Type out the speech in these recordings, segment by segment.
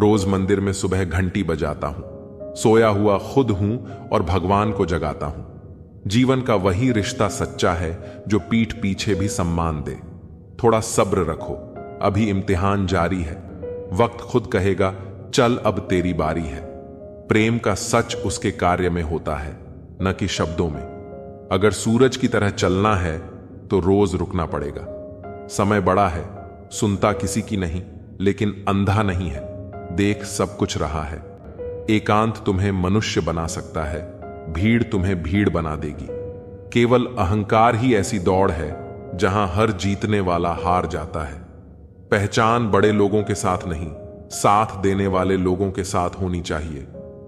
रोज मंदिर में सुबह घंटी बजाता हूं, सोया हुआ खुद हूं और भगवान को जगाता हूं। जीवन का वही रिश्ता सच्चा है जो पीठ पीछे भी सम्मान दे। थोड़ा सब्र रखो, अभी इम्तिहान जारी है। वक्त खुद कहेगा चल अब तेरी बारी है। प्रेम का सच उसके कार्य में होता है, न कि शब्दों में। अगर सूरज की तरह चलना है तो रोज रुकना पड़ेगा। समय बड़ा है, सुनता किसी की नहीं, लेकिन अंधा नहीं है, देख सब कुछ रहा है। एकांत तुम्हें मनुष्य बना सकता है, भीड़ तुम्हें भीड़ बना देगी। केवल अहंकार ही ऐसी दौड़ है जहां हर जीतने वाला हार जाता है। पहचान बड़े लोगों के साथ नहीं, साथ देने वाले लोगों के साथ होनी चाहिए।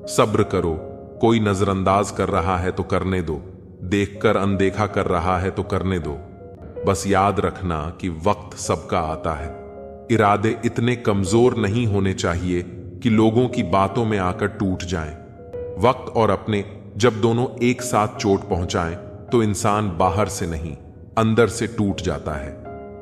सब्र करो, कोई नजरअंदाज कर रहा है तो करने दो, देखकर अनदेखा कर रहा है तो करने दो। बस याद रखना कि वक्त सबका आता है। इरादे इतने कमजोर नहीं होने चाहिए कि लोगों की बातों में आकर टूट जाएं। वक्त और अपने जब दोनों एक साथ चोट पहुंचाएं तो इंसान बाहर से नहीं, अंदर से टूट जाता है।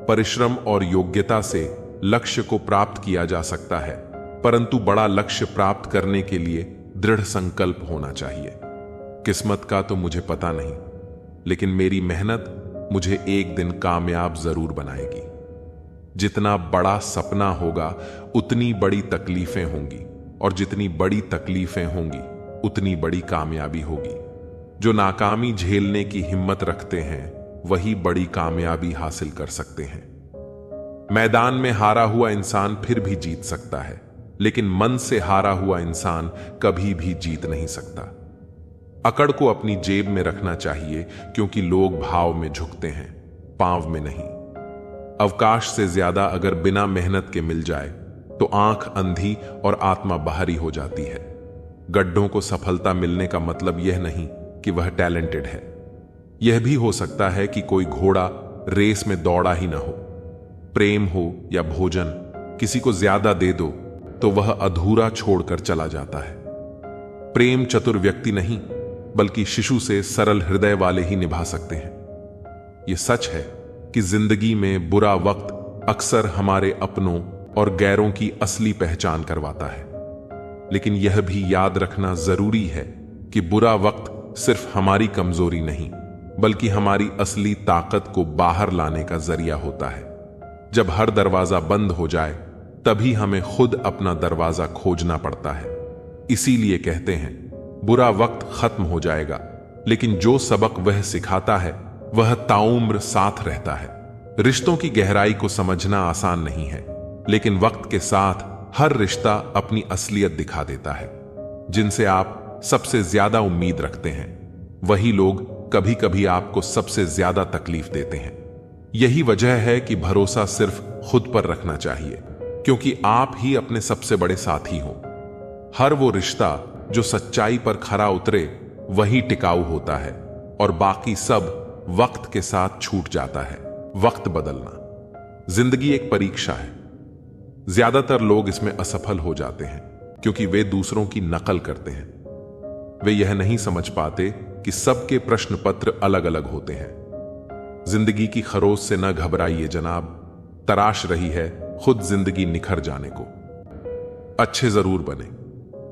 परिश्रम और योग्यता से लक्ष्य को प्राप्त किया जा सकता है, परंतु बड़ा लक्ष्य प्राप्त करने के लिए दृढ़ संकल्प होना चाहिए। किस्मत का तो मुझे पता नहीं, लेकिन मेरी मेहनत मुझे एक दिन कामयाब जरूर बनाएगी। जितना बड़ा सपना होगा उतनी बड़ी तकलीफें होंगी, और जितनी बड़ी तकलीफें होंगी उतनी बड़ी कामयाबी होगी। जो नाकामी झेलने की हिम्मत रखते हैं वही बड़ी कामयाबी हासिल कर सकते हैं। मैदान में हारा हुआ इंसान फिर भी जीत सकता है, लेकिन मन से हारा हुआ इंसान कभी भी जीत नहीं सकता। अकड़ को अपनी जेब में रखना चाहिए, क्योंकि लोग भाव में झुकते हैं, पांव में नहीं। अवकाश से ज्यादा अगर बिना मेहनत के मिल जाए तो आंख अंधी और आत्मा बाहरी हो जाती है। गड्ढों को सफलता मिलने का मतलब यह नहीं कि वह टैलेंटेड है। यह भी हो सकता है कि कोई घोड़ा रेस में दौड़ा ही ना हो। प्रेम हो या भोजन, किसी को ज्यादा दे दो तो वह अधूरा छोड़कर चला जाता है। प्रेम चतुर व्यक्ति नहीं, बल्कि शिशु से सरल हृदय वाले ही निभा सकते हैं। यह सच है कि जिंदगी में बुरा वक्त अक्सर हमारे अपनों और गैरों की असली पहचान करवाता है। लेकिन यह भी याद रखना जरूरी है कि बुरा वक्त सिर्फ हमारी कमजोरी नहीं, बल्कि हमारी असली ताकत को बाहर लाने का जरिया होता है। जब हर दरवाजा बंद हो जाए तभी हमें खुद अपना दरवाजा खोजना पड़ता है। इसीलिए कहते हैं बुरा वक्त खत्म हो जाएगा, लेकिन जो सबक वह सिखाता है वह ताउम्र साथ रहता है। रिश्तों की गहराई को समझना आसान नहीं है, लेकिन वक्त के साथ हर रिश्ता अपनी असलियत दिखा देता है। जिनसे आप सबसे ज्यादा उम्मीद रखते हैं वही लोग कभी कभी आपको सबसे ज्यादा तकलीफ देते हैं। यही वजह है कि भरोसा सिर्फ खुद पर रखना चाहिए, क्योंकि आप ही अपने सबसे बड़े साथी हो। हर वो रिश्ता जो सच्चाई पर खरा उतरे वही टिकाऊ होता है, और बाकी सब वक्त के साथ छूट जाता है। वक्त बदलना जिंदगी एक परीक्षा है। ज्यादातर लोग इसमें असफल हो जाते हैं क्योंकि वे दूसरों की नकल करते हैं। वे यह नहीं समझ पाते कि सबके प्रश्न पत्र अलग अलग होते हैं। जिंदगी की खरोच से न घबराइए जनाब, तराश रही है खुद जिंदगी निखर जाने को। अच्छे जरूर बने,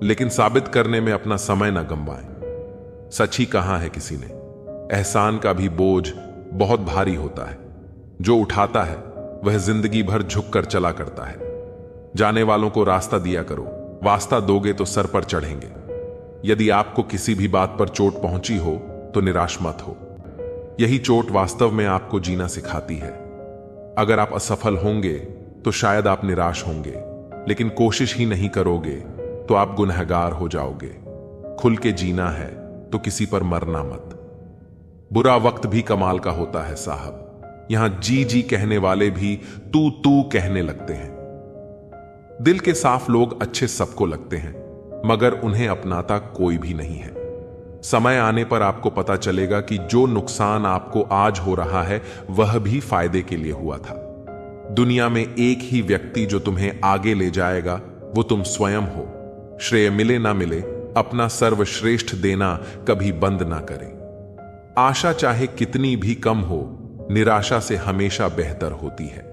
लेकिन साबित करने में अपना समय न गंवाएं। सच ही कहा है किसी ने, एहसान का भी बोझ बहुत भारी होता है। जो उठाता है वह जिंदगी भर झुककर चला करता है। जाने वालों को रास्ता दिया करो, वास्ता दोगे तो सर पर चढ़ेंगे। यदि आपको किसी भी बात पर चोट पहुंची हो तो निराश मत हो। यही चोट वास्तव में आपको जीना सिखाती है। अगर आप असफल होंगे तो शायद आप निराश होंगे, लेकिन कोशिश ही नहीं करोगे तो आप गुनहगार हो जाओगे। खुल के जीना है तो किसी पर मरना मत। बुरा वक्त भी कमाल का होता है साहब। यहां जी जी कहने वाले भी तू तू कहने लगते हैं। दिल के साफ लोग अच्छे सबको लगते हैं, मगर उन्हें अपनाता कोई भी नहीं है। समय आने पर आपको पता चलेगा कि जो नुकसान आपको आज हो रहा है वह भी फायदे के लिए हुआ था। दुनिया में एक ही व्यक्ति जो तुम्हें आगे ले जाएगा वो तुम स्वयं हो। श्रेय मिले ना मिले, अपना सर्वश्रेष्ठ देना कभी बंद ना करें। आशा चाहे कितनी भी कम हो, निराशा से हमेशा बेहतर होती है।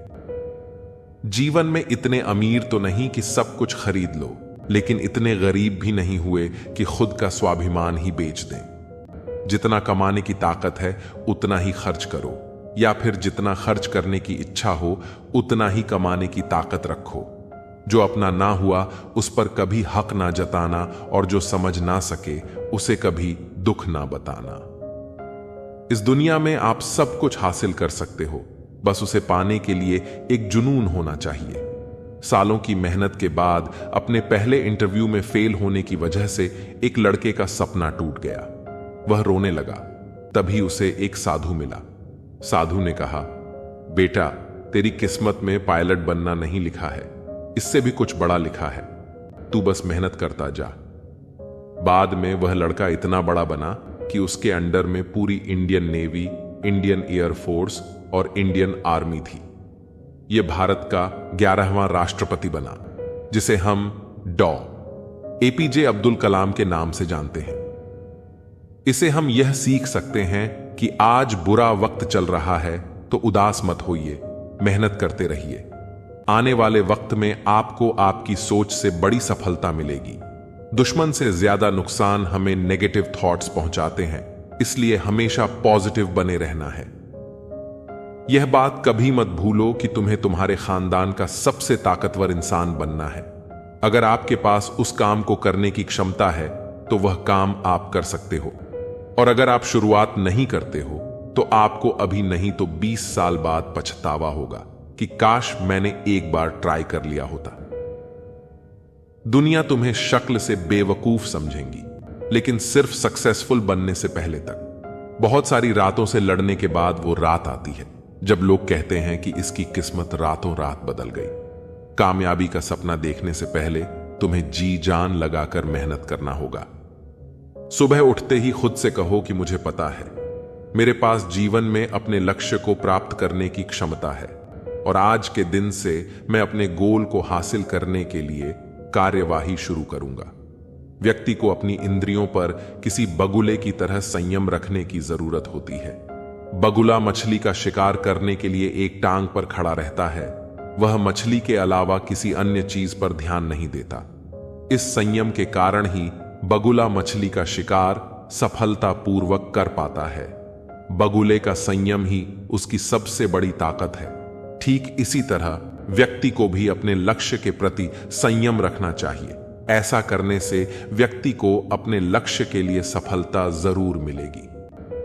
जीवन में इतने अमीर तो नहीं कि सब कुछ खरीद लो, लेकिन इतने गरीब भी नहीं हुए कि खुद का स्वाभिमान ही बेच दें। जितना कमाने की ताकत है उतना ही खर्च करो, या फिर जितना खर्च करने की इच्छा हो उतना ही कमाने की ताकत रखो। जो अपना ना हुआ उस पर कभी हक ना जताना, और जो समझ ना सके उसे कभी दुख ना बताना। इस दुनिया में आप सब कुछ हासिल कर सकते हो, बस उसे पाने के लिए एक जुनून होना चाहिए। सालों की मेहनत के बाद अपने पहले इंटरव्यू में फेल होने की वजह से एक लड़के का सपना टूट गया। वह रोने लगा। तभी उसे एक साधु मिला। साधु ने कहा, बेटा, तेरी किस्मत में पायलट बनना नहीं लिखा है, इससे भी कुछ बड़ा लिखा है, तू बस मेहनत करता जा। बाद में वह लड़का इतना बड़ा बना कि उसके अंडर में पूरी इंडियन नेवी, इंडियन एयरफोर्स और इंडियन आर्मी थी। यह भारत का 11वां राष्ट्रपति बना, जिसे हम डॉ. एपीजे अब्दुल कलाम के नाम से जानते हैं। इसे हम यह सीख सकते हैं कि आज बुरा वक्त चल रहा है तो उदास मत होइए, मेहनत करते रहिए। आने वाले वक्त में आपको आपकी सोच से बड़ी सफलता मिलेगी। दुश्मन से ज्यादा नुकसान हमें नेगेटिव थॉट्स पहुंचाते हैं, इसलिए हमेशा पॉजिटिव बने रहना है। यह बात कभी मत भूलो कि तुम्हें तुम्हारे खानदान का सबसे ताकतवर इंसान बनना है। अगर आपके पास उस काम को करने की क्षमता है तो वह काम आप कर सकते हो, और अगर आप शुरुआत नहीं करते हो तो आपको अभी नहीं तो 20 साल बाद पछतावा होगा कि काश मैंने एक बार ट्राई कर लिया होता। दुनिया तुम्हें शक्ल से बेवकूफ समझेंगी, लेकिन सिर्फ सक्सेसफुल बनने से पहले तक। बहुत सारी रातों से लड़ने के बाद वो रात आती है जब लोग कहते हैं कि इसकी किस्मत रातों रात बदल गई। कामयाबी का सपना देखने से पहले तुम्हें जी जान लगाकर मेहनत करना होगा। सुबह उठते ही खुद से कहो कि मुझे पता है, मेरे पास जीवन में अपने लक्ष्य को प्राप्त करने की क्षमता है, और आज के दिन से मैं अपने गोल को हासिल करने के लिए कार्यवाही शुरू करूंगा। व्यक्ति को अपनी इंद्रियों पर किसी बगुले की तरह संयम रखने की जरूरत होती है। बगुला मछली का शिकार करने के लिए एक टांग पर खड़ा रहता है, वह मछली के अलावा किसी अन्य चीज पर ध्यान नहीं देता। इस संयम के कारण ही बगुला मछली का शिकार सफलतापूर्वक कर पाता है। बगुले का संयम ही उसकी सबसे बड़ी ताकत है। ठीक इसी तरह व्यक्ति को भी अपने लक्ष्य के प्रति संयम रखना चाहिए। ऐसा करने से व्यक्ति को अपने लक्ष्य के लिए सफलता जरूर मिलेगी।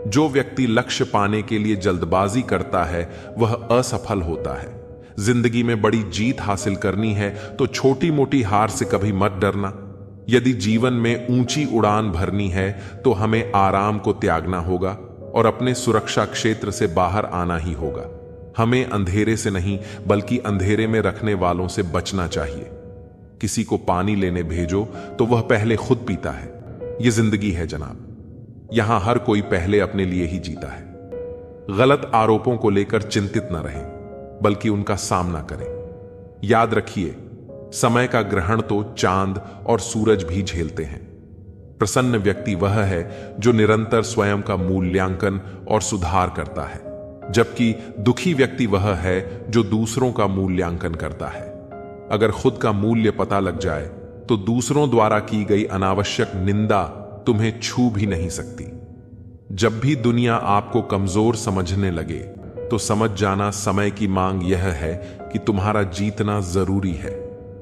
जो व्यक्ति लक्ष्य पाने के लिए जल्दबाजी करता है वह असफल होता है। जिंदगी में बड़ी जीत हासिल करनी है तो छोटी मोटी हार से कभी मत डरना। यदि जीवन में ऊंची उड़ान भरनी है तो हमें आराम को त्यागना होगा और अपने सुरक्षा क्षेत्र से बाहर आना ही होगा। हमें अंधेरे से नहीं बल्कि अंधेरे में रखने वालों से बचना चाहिए। किसी को पानी लेने भेजो तो वह पहले खुद पीता है। यह जिंदगी है जनाब, यहां हर कोई पहले अपने लिए ही जीता है। गलत आरोपों को लेकर चिंतित न रहें, बल्कि उनका सामना करें। याद रखिए, समय का ग्रहण तो चांद और सूरज भी झेलते हैं। प्रसन्न व्यक्ति वह है जो निरंतर स्वयं का मूल्यांकन और सुधार करता है, जबकि दुखी व्यक्ति वह है जो दूसरों का मूल्यांकन करता है। अगर खुद का मूल्य पता लग जाए तो दूसरों द्वारा की गई अनावश्यक निंदा तुम्हें छू भी नहीं सकती। जब भी दुनिया आपको कमजोर समझने लगे तो समझ जाना समय की मांग यह है कि तुम्हारा जीतना जरूरी है।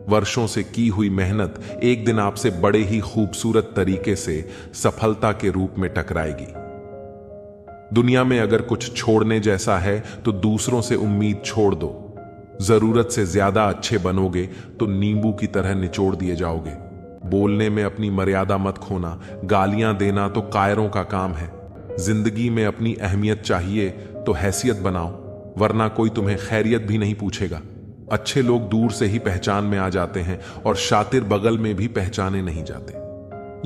वर्षों से की हुई मेहनत एक दिन आपसे बड़े ही खूबसूरत तरीके से सफलता के रूप में टकराएगी। दुनिया में अगर कुछ छोड़ने जैसा है तो दूसरों से उम्मीद छोड़ दो। जरूरत से ज्यादा अच्छे बनोगे तो नींबू की तरह निचोड़ दिए जाओगे। बोलने में अपनी मर्यादा मत खोना, गालियां देना तो कायरों का काम है। जिंदगी में अपनी अहमियत चाहिए तो हैसियत बनाओ, वरना कोई तुम्हें खैरियत भी नहीं पूछेगा। अच्छे लोग दूर से ही पहचान में आ जाते हैं और शातिर बगल में भी पहचाने नहीं जाते।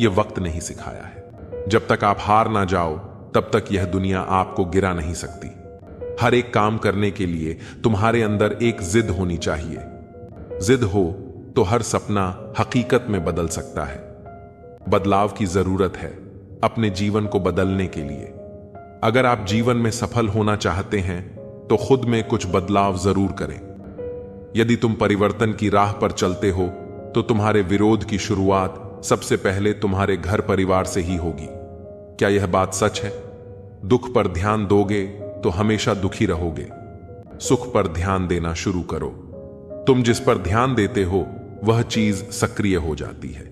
यह वक्त नहीं सिखाया है। जब तक आप हार ना जाओ तब तक यह दुनिया आपको गिरा नहीं सकती। हर एक काम करने के लिए तुम्हारे अंदर एक जिद होनी चाहिए। जिद हो तो हर सपना हकीकत में बदल सकता है। बदलाव की जरूरत है अपने जीवन को बदलने के लिए। अगर आप जीवन में सफल होना चाहते हैं तो खुद में कुछ बदलाव जरूर करें। यदि तुम परिवर्तन की राह पर चलते हो तो तुम्हारे विरोध की शुरुआत सबसे पहले तुम्हारे घर परिवार से ही होगी। क्या यह बात सच है? दुख पर ध्यान दोगे तो हमेशा दुखी रहोगे। सुख पर ध्यान देना शुरू करो। तुम जिस पर ध्यान देते हो वह चीज सक्रिय हो जाती है।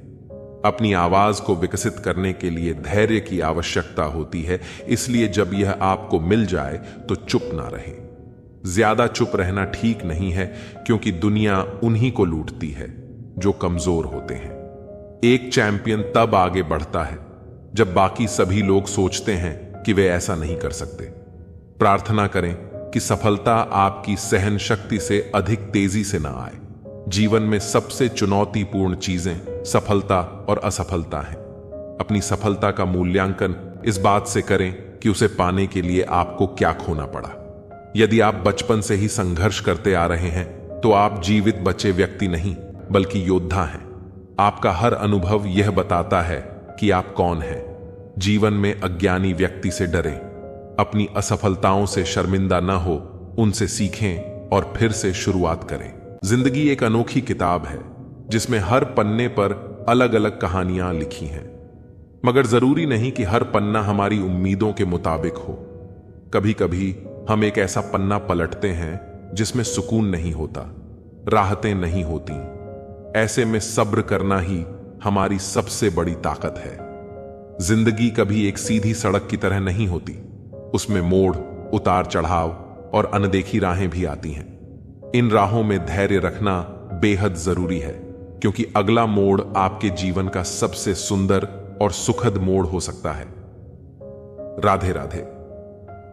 अपनी आवाज को विकसित करने के लिए धैर्य की आवश्यकता होती है, इसलिए जब यह आपको मिल जाए तो चुप ना रहे। ज्यादा चुप रहना ठीक नहीं है, क्योंकि दुनिया उन्हीं को लूटती है जो कमजोर होते हैं। एक चैंपियन तब आगे बढ़ता है जब बाकी सभी लोग सोचते हैं कि वे ऐसा नहीं कर सकते। प्रार्थना करें कि सफलता आपकी सहन शक्ति से अधिक तेजी से ना आए। जीवन में सबसे चुनौतीपूर्ण चीजें सफलता और असफलता हैं। अपनी सफलता का मूल्यांकन इस बात से करें कि उसे पाने के लिए आपको क्या खोना पड़ा। यदि आप बचपन से ही संघर्ष करते आ रहे हैं तो आप जीवित बचे व्यक्ति नहीं बल्कि योद्धा हैं। आपका हर अनुभव यह बताता है कि आप कौन हैं। जीवन में अज्ञानी व्यक्ति से डरें। अपनी असफलताओं से शर्मिंदा न हो, उनसे सीखें और फिर से शुरुआत करें। जिंदगी एक अनोखी किताब है जिसमें हर पन्ने पर अलग अलग कहानियां लिखी हैं, मगर जरूरी नहीं कि हर पन्ना हमारी उम्मीदों के मुताबिक हो। कभी कभी हम एक ऐसा पन्ना पलटते हैं जिसमें सुकून नहीं होता, राहतें नहीं होती। ऐसे में सब्र करना ही हमारी सबसे बड़ी ताकत है। जिंदगी कभी एक सीधी सड़क की तरह नहीं होती, उसमें मोड़, उतार चढ़ाव और अनदेखी राहें भी आती हैं। इन राहों में धैर्य रखना बेहद जरूरी है, क्योंकि अगला मोड़ आपके जीवन का सबसे सुंदर और सुखद मोड़ हो सकता है। राधे राधे।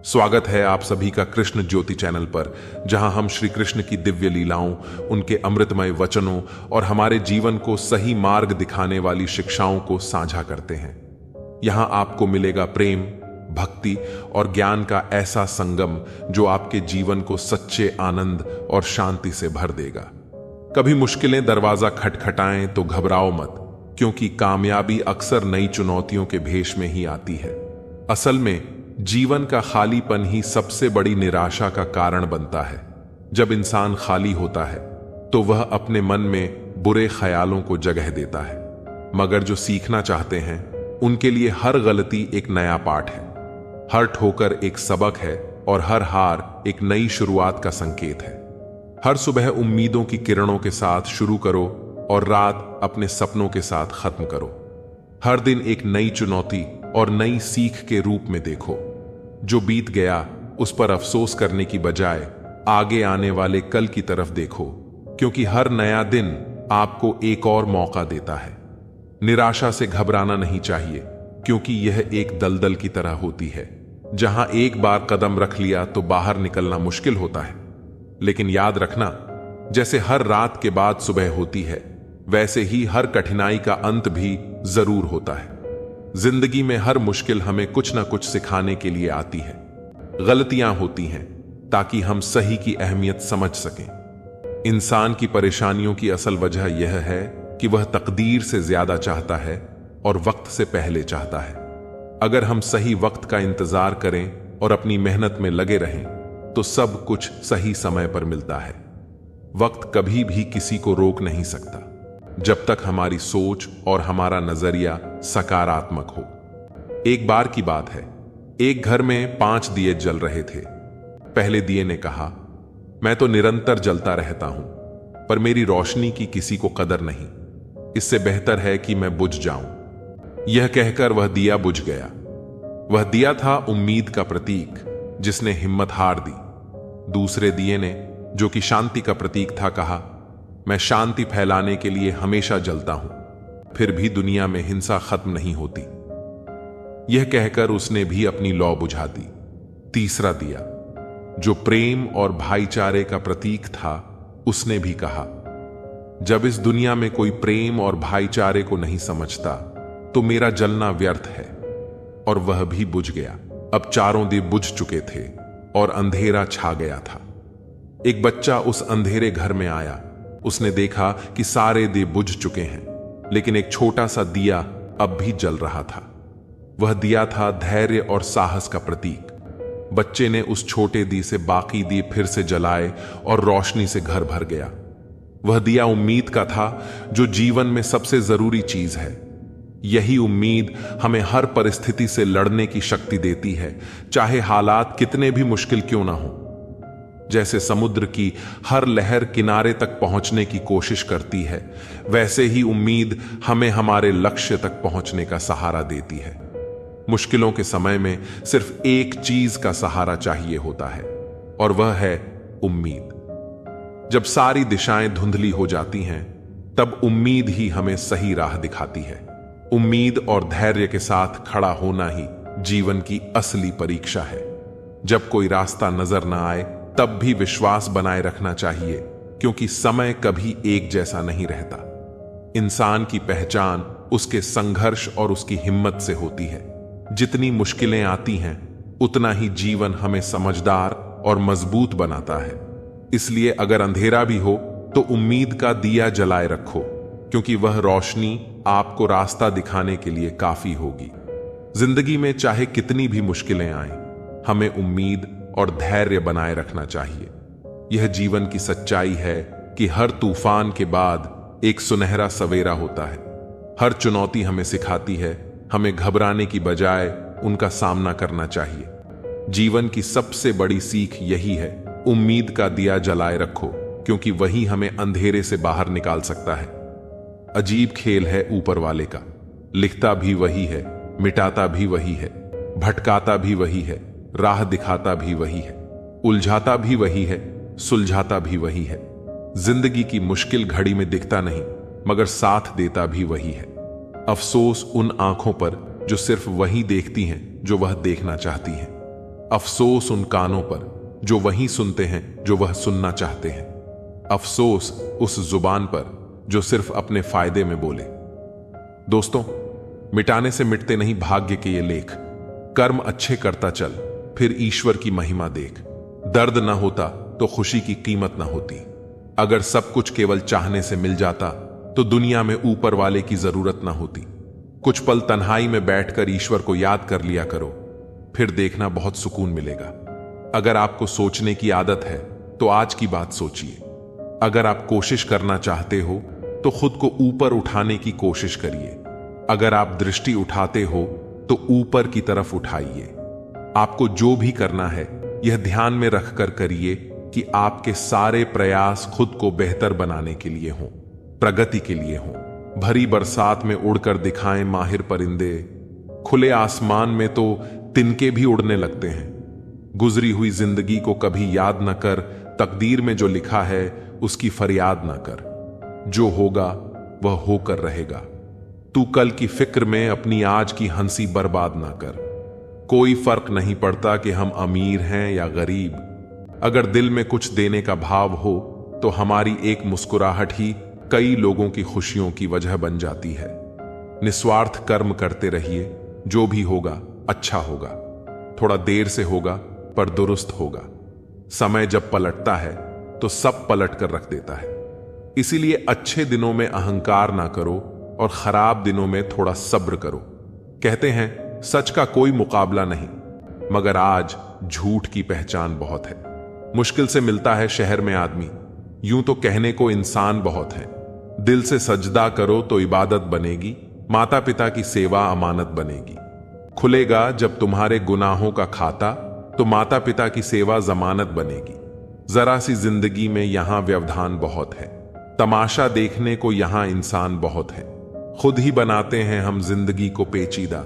स्वागत है आप सभी का कृष्ण ज्योति चैनल पर, जहां हम श्री कृष्ण की दिव्य लीलाओं, उनके अमृतमय वचनों और हमारे जीवन को सही मार्ग दिखाने वाली शिक्षाओं को साझा करते हैं। यहां आपको मिलेगा प्रेम, भक्ति और ज्ञान का ऐसा संगम जो आपके जीवन को सच्चे आनंद और शांति से भर देगा। कभी मुश्किलें दरवाजा खटखटाएं तो घबराओ मत, क्योंकि कामयाबी अक्सर नई चुनौतियों के भेष में ही आती है। असल में जीवन का खालीपन ही सबसे बड़ी निराशा का कारण बनता है। जब इंसान खाली होता है तो वह अपने मन में बुरे ख्यालों को जगह देता है, मगर जो सीखना चाहते हैं उनके लिए हर गलती एक नया पाठ है, हर ठोकर एक सबक है और हर हार एक नई शुरुआत का संकेत है। हर सुबह उम्मीदों की किरणों के साथ शुरू करो और रात अपने सपनों के साथ खत्म करो। हर दिन एक नई चुनौती और नई सीख के रूप में देखो। जो बीत गया उस पर अफसोस करने की बजाय आगे आने वाले कल की तरफ देखो, क्योंकि हर नया दिन आपको एक और मौका देता है। निराशा से घबराना नहीं चाहिए, क्योंकि यह एक दलदल की तरह होती है। जहां एक बार कदम रख लिया तो बाहर निकलना मुश्किल होता है। लेकिन याद रखना, जैसे हर रात के बाद सुबह होती है, वैसे ही हर कठिनाई का अंत भी जरूर होता है। जिंदगी में हर मुश्किल हमें कुछ ना कुछ सिखाने के लिए आती है। गलतियां होती हैं ताकि हम सही की अहमियत समझ सकें। इंसान की परेशानियों की असल वजह यह है कि वह तकदीर से ज्यादा चाहता है और वक्त से पहले चाहता है। अगर हम सही वक्त का इंतजार करें और अपनी मेहनत में लगे रहें तो सब कुछ सही समय पर मिलता है। वक्त कभी भी किसी को रोक नहीं सकता, जब तक हमारी सोच और हमारा नजरिया सकारात्मक हो। एक बार की बात है, एक घर में 5 दिए जल रहे थे। पहले दिए ने कहा, मैं तो निरंतर जलता रहता हूं, पर मेरी रोशनी की किसी को कदर नहीं। इससे बेहतर है कि मैं बुझ जाऊं। यह कहकर वह दिया बुझ गया। वह दिया था उम्मीद का प्रतीक, जिसने हिम्मत हार दी। दूसरे दिए ने, जो कि शांति का प्रतीक था, कहा, मैं शांति फैलाने के लिए हमेशा जलता हूं, फिर भी दुनिया में हिंसा खत्म नहीं होती। यह कहकर उसने भी अपनी लौ बुझा दी। तीसरा दिया, जो प्रेम और भाईचारे का प्रतीक था, उसने भी कहा, जब इस दुनिया में कोई प्रेम और भाईचारे को नहीं समझता तो मेरा जलना व्यर्थ है। और वह भी बुझ गया। अब चारों दिए बुझ चुके थे और अंधेरा छा गया था। एक बच्चा उस अंधेरे घर में आया। उसने देखा कि सारे दिए बुझ चुके हैं, लेकिन एक छोटा सा दिया अब भी जल रहा था। वह दिया था धैर्य और साहस का प्रतीक। बच्चे ने उस छोटे दिए से बाकी दिए फिर से जलाए और रोशनी से घर भर गया। वह दिया उम्मीद का था, जो जीवन में सबसे जरूरी चीज है। यही उम्मीद हमें हर परिस्थिति से लड़ने की शक्ति देती है, चाहे हालात कितने भी मुश्किल क्यों ना हो। जैसे समुद्र की हर लहर किनारे तक पहुंचने की कोशिश करती है, वैसे ही उम्मीद हमें हमारे लक्ष्य तक पहुंचने का सहारा देती है। मुश्किलों के समय में सिर्फ एक चीज का सहारा चाहिए होता है, और वह है उम्मीद। जब सारी दिशाएं धुंधली हो जाती हैं, तब उम्मीद ही हमें सही राह दिखाती है। उम्मीद और धैर्य के साथ खड़ा होना ही जीवन की असली परीक्षा है। जब कोई रास्ता नजर ना आए, तब भी विश्वास बनाए रखना चाहिए, क्योंकि समय कभी एक जैसा नहीं रहता। इंसान की पहचान उसके संघर्ष और उसकी हिम्मत से होती है। जितनी मुश्किलें आती हैं, उतना ही जीवन हमें समझदार और मजबूत बनाता है। इसलिए अगर अंधेरा भी हो, तो उम्मीद का दिया जलाए रखो, क्योंकि वह रोशनी आपको रास्ता दिखाने के लिए काफी होगी। जिंदगी में चाहे कितनी भी मुश्किलें आएं, हमें उम्मीद और धैर्य बनाए रखना चाहिए। यह जीवन की सच्चाई है कि हर तूफान के बाद एक सुनहरा सवेरा होता है। हर चुनौती हमें सिखाती है, हमें घबराने की बजाय उनका सामना करना चाहिए। जीवन की सबसे बड़ी सीख यही है, उम्मीद का दिया जलाए रखो, क्योंकि वही हमें अंधेरे से बाहर निकाल सकता है। अजीब खेल है ऊपर वाले का, लिखता भी वही है, मिटाता भी वही है, भटकाता भी वही है, राह दिखाता भी वही है, उलझाता भी वही है, सुलझाता भी वही है। जिंदगी की मुश्किल घड़ी में दिखता नहीं, मगर साथ देता भी वही है। अफसोस उन आंखों पर जो सिर्फ वही देखती हैं जो वह देखना चाहती हैं। अफसोस उन कानों पर जो वही सुनते हैं जो वह सुनना चाहते हैं। अफसोस उस जुबान पर जो सिर्फ अपने फायदे में बोले। दोस्तों, मिटाने से मिटते नहीं भाग्य के ये लेख। कर्म अच्छे करता चल, फिर ईश्वर की महिमा देख। दर्द ना होता तो खुशी की कीमत ना होती। अगर सब कुछ केवल चाहने से मिल जाता, तो दुनिया में ऊपर वाले की जरूरत ना होती। कुछ पल तन्हाई में बैठकर ईश्वर को याद कर लिया करो, फिर देखना बहुत सुकून मिलेगा। अगर आपको सोचने की आदत है, तो आज की बात सोचिए। अगर आप कोशिश करना चाहते हो, तो खुद को ऊपर उठाने की कोशिश करिए। अगर आप दृष्टि उठाते हो, तो ऊपर की तरफ उठाइए। आपको जो भी करना है, यह ध्यान में रखकर करिए कि आपके सारे प्रयास खुद को बेहतर बनाने के लिए हों, प्रगति के लिए हों। भरी बरसात में उड़कर दिखाएं माहिर परिंदे, खुले आसमान में तो तिनके भी उड़ने लगते हैं। गुजरी हुई जिंदगी को कभी याद न कर, तकदीर में जो लिखा है उसकी फरियाद न कर। जो होगा वह होकर रहेगा। तू कल की फिक्र में अपनी आज की हंसी बर्बाद ना कर। कोई फर्क नहीं पड़ता कि हम अमीर हैं या गरीब। अगर दिल में कुछ देने का भाव हो, तो हमारी एक मुस्कुराहट ही कई लोगों की खुशियों की वजह बन जाती है। निस्वार्थ कर्म करते रहिए, जो भी होगा अच्छा होगा। थोड़ा देर से होगा, पर दुरुस्त होगा। समय जब पलटता है, तो सब पलट कर रख देता है। इसीलिए अच्छे दिनों में अहंकार ना करो, और खराब दिनों में थोड़ा सब्र करो। कहते हैं सच का कोई मुकाबला नहीं, मगर आज झूठ की पहचान बहुत है। मुश्किल से मिलता है शहर में आदमी, यूं तो कहने को इंसान बहुत है। दिल से सजदा करो तो इबादत बनेगी, माता पिता की सेवा अमानत बनेगी। खुलेगा जब तुम्हारे गुनाहों का खाता, तो माता पिता की सेवा जमानत बनेगी। जरा सी जिंदगी में यहां व्यवधान बहुत है, तमाशा देखने को यहां इंसान बहुत है। खुद ही बनाते हैं हम जिंदगी को पेचीदा,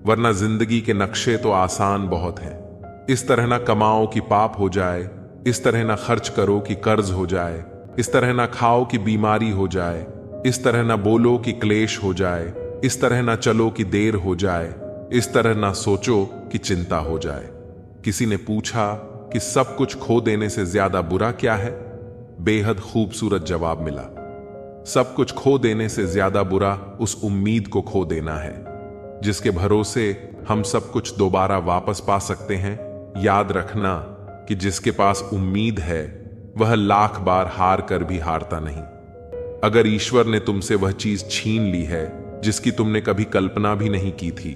वरना जिंदगी के नक्शे तो आसान बहुत हैं। इस तरह ना कमाओ कि पाप हो जाए, इस तरह ना खर्च करो कि कर्ज हो जाए, इस तरह ना खाओ कि बीमारी हो जाए, इस तरह ना बोलो कि क्लेश हो जाए, इस तरह ना चलो कि देर हो जाए, इस तरह ना सोचो कि चिंता हो जाए। किसी ने पूछा कि सब कुछ खो देने से ज्यादा बुरा क्या है? बेहद खूबसूरत जवाब मिला, सब कुछ खो देने से ज्यादा बुरा उस उम्मीद को खो देना है, जिसके भरोसे हम सब कुछ दोबारा वापस पा सकते हैं। याद रखना कि जिसके पास उम्मीद है, वह लाख बार हार कर भी हारता नहीं। अगर ईश्वर ने तुमसे वह चीज छीन ली है जिसकी तुमने कभी कल्पना भी नहीं की थी,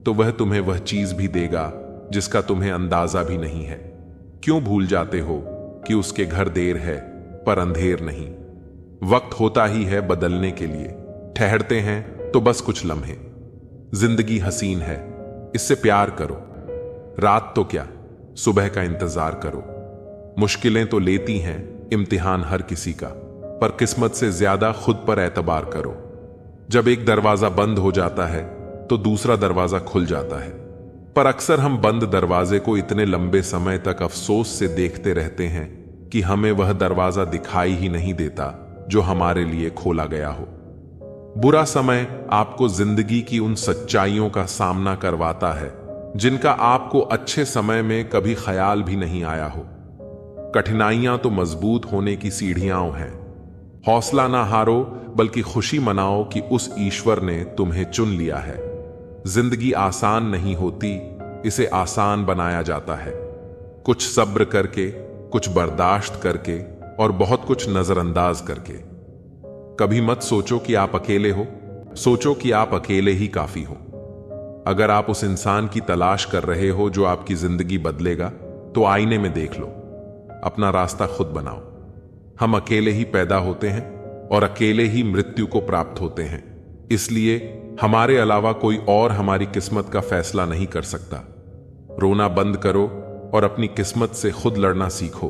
तो वह तुम्हें वह चीज भी देगा जिसका तुम्हें अंदाजा भी नहीं है। क्यों भूल जाते हो कि उसके घर देर है पर अंधेर नहीं? वक्त होता ही है बदलने के लिए, ठहरते हैं तो बस कुछ लम्हे। जिंदगी हसीन है, इससे प्यार करो। रात तो क्या, सुबह का इंतजार करो। मुश्किलें तो लेती हैं इम्तिहान हर किसी का, पर किस्मत से ज्यादा खुद पर एतबार करो। जब एक दरवाजा बंद हो जाता है तो दूसरा दरवाजा खुल जाता है, पर अक्सर हम बंद दरवाजे को इतने लंबे समय तक अफसोस से देखते रहते हैं कि हमें वह दरवाजा दिखाई ही नहीं देता जो हमारे लिए खोला गया हो। बुरा समय आपको जिंदगी की उन सच्चाइयों का सामना करवाता है जिनका आपको अच्छे समय में कभी ख्याल भी नहीं आया हो। कठिनाइयां तो मजबूत होने की सीढ़ियां हैं। हौसला ना हारो, बल्कि खुशी मनाओ कि उस ईश्वर ने तुम्हें चुन लिया है। जिंदगी आसान नहीं होती, इसे आसान बनाया जाता है। कुछ सब्र करके, कुछ बर्दाश्त करके और बहुत कुछ नजरअंदाज करके। कभी मत सोचो कि आप अकेले हो, सोचो कि आप अकेले ही काफी हो। अगर आप उस इंसान की तलाश कर रहे हो जो आपकी जिंदगी बदलेगा, तो आईने में देख लो, अपना रास्ता खुद बनाओ। हम अकेले ही पैदा होते हैं और अकेले ही मृत्यु को प्राप्त होते हैं, इसलिए हमारे अलावा कोई और हमारी किस्मत का फैसला नहीं कर सकता। रोना बंद करो और अपनी किस्मत से खुद लड़ना सीखो,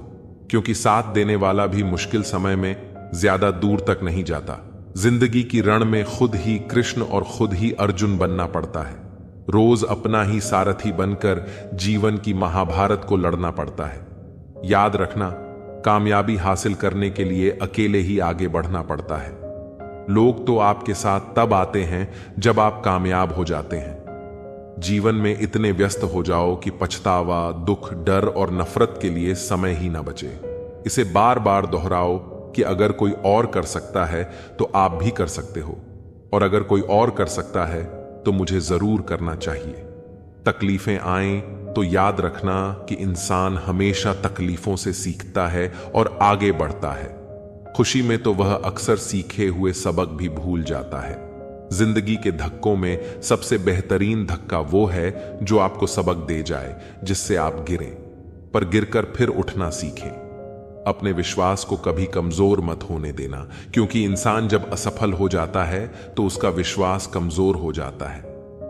क्योंकि साथ देने वाला भी मुश्किल समय में ज्यादा दूर तक नहीं जाता। जिंदगी की रण में खुद ही कृष्ण और खुद ही अर्जुन बनना पड़ता है। रोज अपना ही सारथी बनकर जीवन की महाभारत को लड़ना पड़ता है। याद रखना, कामयाबी हासिल करने के लिए अकेले ही आगे बढ़ना पड़ता है। लोग तो आपके साथ तब आते हैं जब आप कामयाब हो जाते हैं। जीवन में इतने व्यस्त हो जाओ कि पछतावा, दुख, डर और नफरत के लिए समय ही ना बचे। इसे बार बार दोहराओ कि अगर कोई और कर सकता है तो आप भी कर सकते हो, और अगर कोई और कर सकता है तो मुझे जरूर करना चाहिए। तकलीफें आएं तो याद रखना कि इंसान हमेशा तकलीफों से सीखता है और आगे बढ़ता है। खुशी में तो वह अक्सर सीखे हुए सबक भी भूल जाता है। जिंदगी के धक्कों में सबसे बेहतरीन धक्का वो है जो आपको सबक दे जाए, जिससे आप गिरें पर गिरकर फिर उठना सीखें। अपने विश्वास को कभी कमजोर मत होने देना, क्योंकि इंसान जब असफल हो जाता है तो उसका विश्वास कमजोर हो जाता है,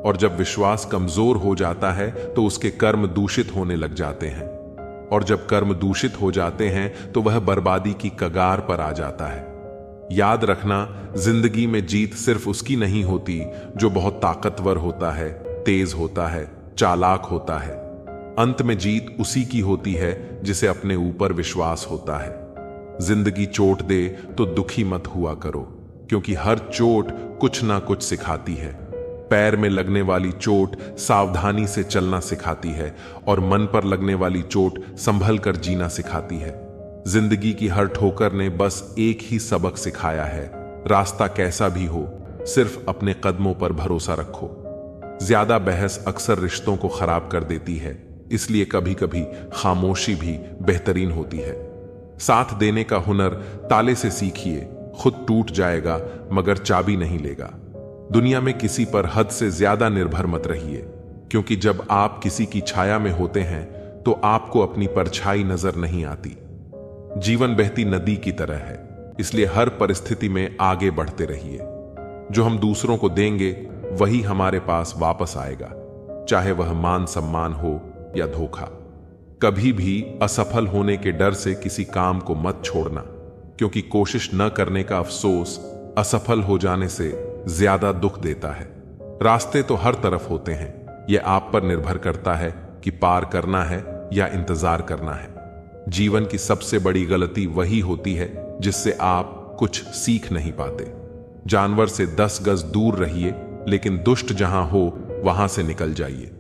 और जब विश्वास कमजोर हो जाता है तो उसके कर्म दूषित होने लग जाते हैं, और जब कर्म दूषित हो जाते हैं तो वह बर्बादी की कगार पर आ जाता है। याद रखना, जिंदगी में जीत सिर्फ उसकी नहीं होती जो बहुत ताकतवर होता है, तेज होता है, चालाक होता है। अंत में जीत उसी की होती है जिसे अपने ऊपर विश्वास होता है। जिंदगी चोट दे तो दुखी मत हुआ करो, क्योंकि हर चोट कुछ ना कुछ सिखाती है। पैर में लगने वाली चोट सावधानी से चलना सिखाती है, और मन पर लगने वाली चोट संभल कर जीना सिखाती है। जिंदगी की हर ठोकर ने बस एक ही सबक सिखाया है, रास्ता कैसा भी हो, सिर्फ अपने कदमों पर भरोसा रखो। ज्यादा बहस अक्सर रिश्तों को खराब कर देती है, इसलिए कभी कभी खामोशी भी बेहतरीन होती है। साथ देने का हुनर ताले से सीखिए, खुद टूट जाएगा मगर चाबी नहीं लेगा। दुनिया में किसी पर हद से ज्यादा निर्भर मत रहिए, क्योंकि जब आप किसी की छाया में होते हैं तो आपको अपनी परछाई नजर नहीं आती। जीवन बहती नदी की तरह है, इसलिए हर परिस्थिति में आगे बढ़ते रहिए। जो हम दूसरों को देंगे वही हमारे पास वापस आएगा, चाहे वह मान सम्मान हो या धोखा। कभी भी असफल होने के डर से किसी काम को मत छोड़ना, क्योंकि कोशिश न करने का अफसोस असफल हो जाने से ज्यादा दुख देता है। रास्ते तो हर तरफ होते हैं, यह आप पर निर्भर करता है कि पार करना है या इंतजार करना है। जीवन की सबसे बड़ी गलती वही होती है जिससे आप कुछ सीख नहीं पाते। जानवर से 10 गज दूर रहिए, लेकिन दुष्ट जहां हो वहां से निकल जाइए।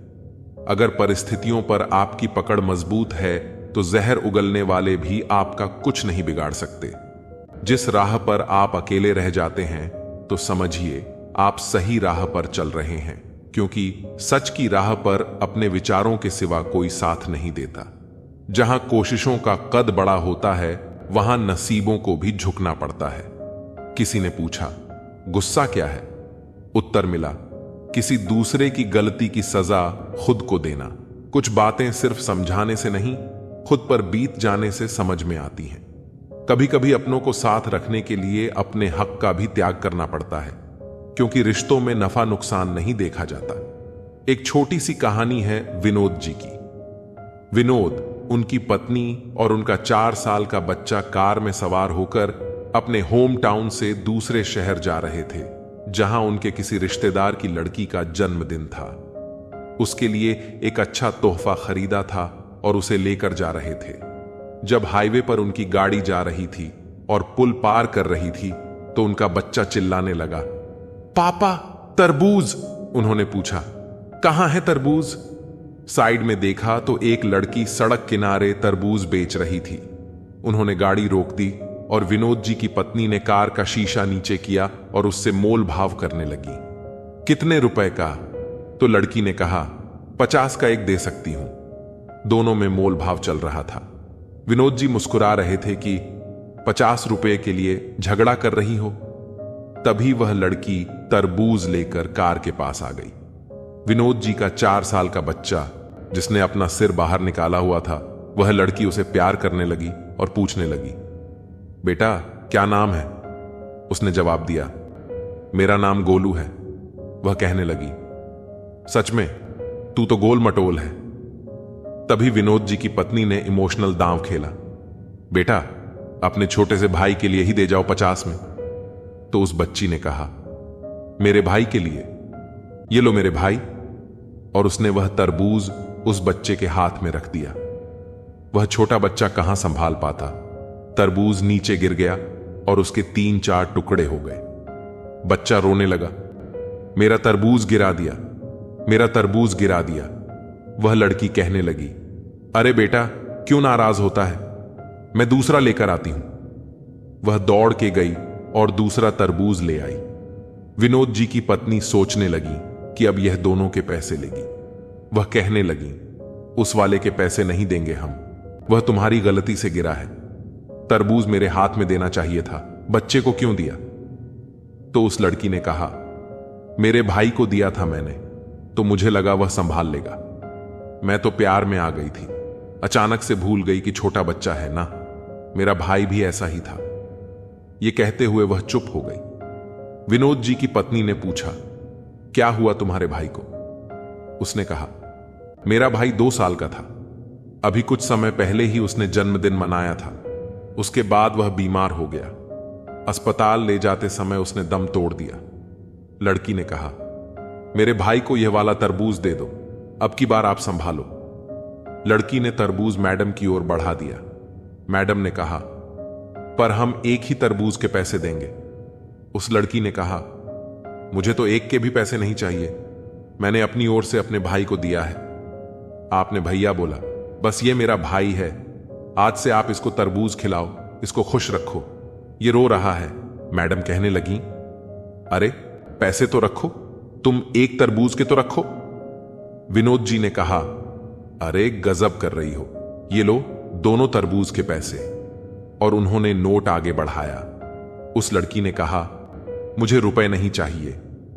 अगर परिस्थितियों पर आपकी पकड़ मजबूत है तो जहर उगलने वाले भी आपका कुछ नहीं बिगाड़ सकते। जिस राह पर आप अकेले रह जाते हैं तो समझिए आप सही राह पर चल रहे हैं, क्योंकि सच की राह पर अपने विचारों के सिवा कोई साथ नहीं देता। जहां कोशिशों का कद बड़ा होता है वहां नसीबों को भी झुकना पड़ता है। किसी ने पूछा, गुस्सा क्या है? उत्तर मिला, किसी दूसरे की गलती की सजा खुद को देना। कुछ बातें सिर्फ समझाने से नहीं, खुद पर बीत जाने से समझ में आती हैं। कभी कभी अपनों को साथ रखने के लिए अपने हक का भी त्याग करना पड़ता है, क्योंकि रिश्तों में नफा नुकसान नहीं देखा जाता। एक छोटी सी कहानी है विनोद जी की। विनोद, उनकी पत्नी और उनका 4 साल का बच्चा कार में सवार होकर अपने होम टाउन से दूसरे शहर जा रहे थे, जहां उनके किसी रिश्तेदार की लड़की का जन्मदिन था। उसके लिए एक अच्छा तोहफा खरीदा था और उसे लेकर जा रहे थे। जब हाईवे पर उनकी गाड़ी जा रही थी और पुल पार कर रही थी तो उनका बच्चा चिल्लाने लगा, पापा तरबूज। उन्होंने पूछा, कहां है तरबूज? साइड में देखा तो एक लड़की सड़क किनारे तरबूज बेच रही थी। उन्होंने गाड़ी रोक दी और विनोद जी की पत्नी ने कार का शीशा नीचे किया और उससे मोल भाव करने लगी। कितने रुपए का? तो लड़की ने कहा, 50 का एक दे सकती हूं। दोनों में मोल भाव चल रहा था। विनोद जी मुस्कुरा रहे थे कि 50 रुपए के लिए झगड़ा कर रही हो। तभी वह लड़की तरबूज लेकर कार के पास आ गई। विनोद जी का 4 साल का बच्चा, जिसने अपना सिर बाहर निकाला हुआ था, वह लड़की उसे प्यार करने लगी और पूछने लगी, बेटा क्या नाम है? उसने जवाब दिया, मेरा नाम गोलू है। वह कहने लगी, सच में? तू तो गोल मटोल है। तभी विनोद जी की पत्नी ने इमोशनल दांव खेला, बेटा अपने छोटे से भाई के लिए ही दे जाओ 50 में। तो उस बच्ची ने कहा, मेरे भाई के लिए? ये लो मेरे भाई। और उसने वह तरबूज उस बच्चे के हाथ में रख दिया। वह छोटा बच्चा कहां संभाल पाता। तरबूज नीचे गिर गया और उसके 3-4 टुकड़े हो गए। बच्चा रोने लगा, मेरा तरबूज गिरा दिया, मेरा तरबूज गिरा दिया। वह लड़की कहने लगी, अरे बेटा क्यों नाराज होता है, मैं दूसरा लेकर आती हूं। वह दौड़ के गई और दूसरा तरबूज ले आई। विनोद जी की पत्नी सोचने लगी कि अब यह दोनों के पैसे लेगी। वह कहने लगी, उस वाले के पैसे नहीं देंगे हम, वह तुम्हारी गलती से गिरा है। तरबूज मेरे हाथ में देना चाहिए था, बच्चे को क्यों दिया? तो उस लड़की ने कहा, मेरे भाई को दिया था मैंने, तो मुझे लगा वह संभाल लेगा। मैं तो प्यार में आ गई थी, अचानक से भूल गई कि छोटा बच्चा है ना, मेरा भाई भी ऐसा ही था। यह कहते हुए वह चुप हो गई। विनोद जी की पत्नी ने पूछा, क्या हुआ तुम्हारे भाई को? उसने कहा, मेरा भाई 2 साल का था। अभी कुछ समय पहले ही उसने जन्मदिन मनाया था। उसके बाद वह बीमार हो गया। अस्पताल ले जाते समय उसने दम तोड़ दिया। लड़की ने कहा, मेरे भाई को यह वाला तरबूज दे दो, अब की बार आप संभालो। लड़की ने तरबूज मैडम की ओर बढ़ा दिया। मैडम ने कहा, पर हम एक ही तरबूज के पैसे देंगे। उस लड़की ने कहा, मुझे तो एक के भी पैसे नहीं चाहिए, मैंने अपनी ओर से अपने भाई को दिया है। आपने भैया बोला, बस ये मेरा भाई है, आज से आप इसको तरबूज खिलाओ, इसको खुश रखो, ये रो रहा है। मैडम कहने लगी, अरे पैसे तो रखो, तुम एक तरबूज के तो रखो। विनोद जी ने कहा, अरे गजब कर रही हो, ये लो दोनों तरबूज के पैसे। और उन्होंने नोट आगे बढ़ाया। उस लड़की ने कहा, मुझे रुपए नहीं चाहिए,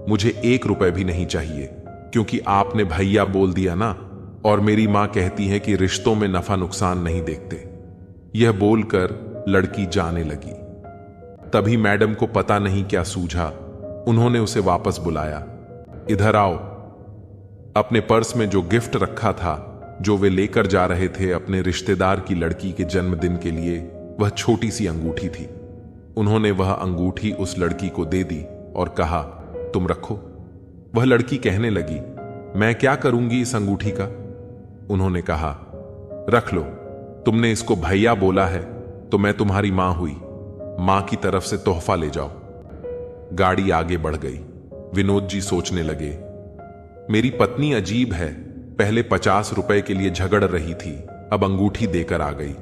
मुझे 1 रुपए भी नहीं चाहिए, क्योंकि आपने भैया बोल दिया ना, और मेरी मां कहती है कि रिश्तों में नफा नुकसान नहीं देखते। यह बोलकर लड़की जाने लगी। तभी मैडम को पता नहीं क्या सूझा, उन्होंने उसे वापस बुलाया, इधर आओ। अपने पर्स में जो गिफ्ट रखा था, जो वे लेकर जा रहे थे अपने रिश्तेदार की लड़की के जन्मदिन के लिए, वह छोटी सी अंगूठी थी। उन्होंने वह अंगूठी उस लड़की को दे दी और कहा, तुम रखो। वह लड़की कहने लगी, मैं क्या करूंगी इस अंगूठी का? उन्होंने कहा, रख लो, तुमने इसको भैया बोला है तो मैं तुम्हारी मां हुई, मां की तरफ से तोहफा ले जाओ। गाड़ी आगे बढ़ गई। विनोद जी सोचने लगे, मेरी पत्नी अजीब है, पहले 50 रुपए के लिए झगड़ रही थी, अब अंगूठी देकर आ गई।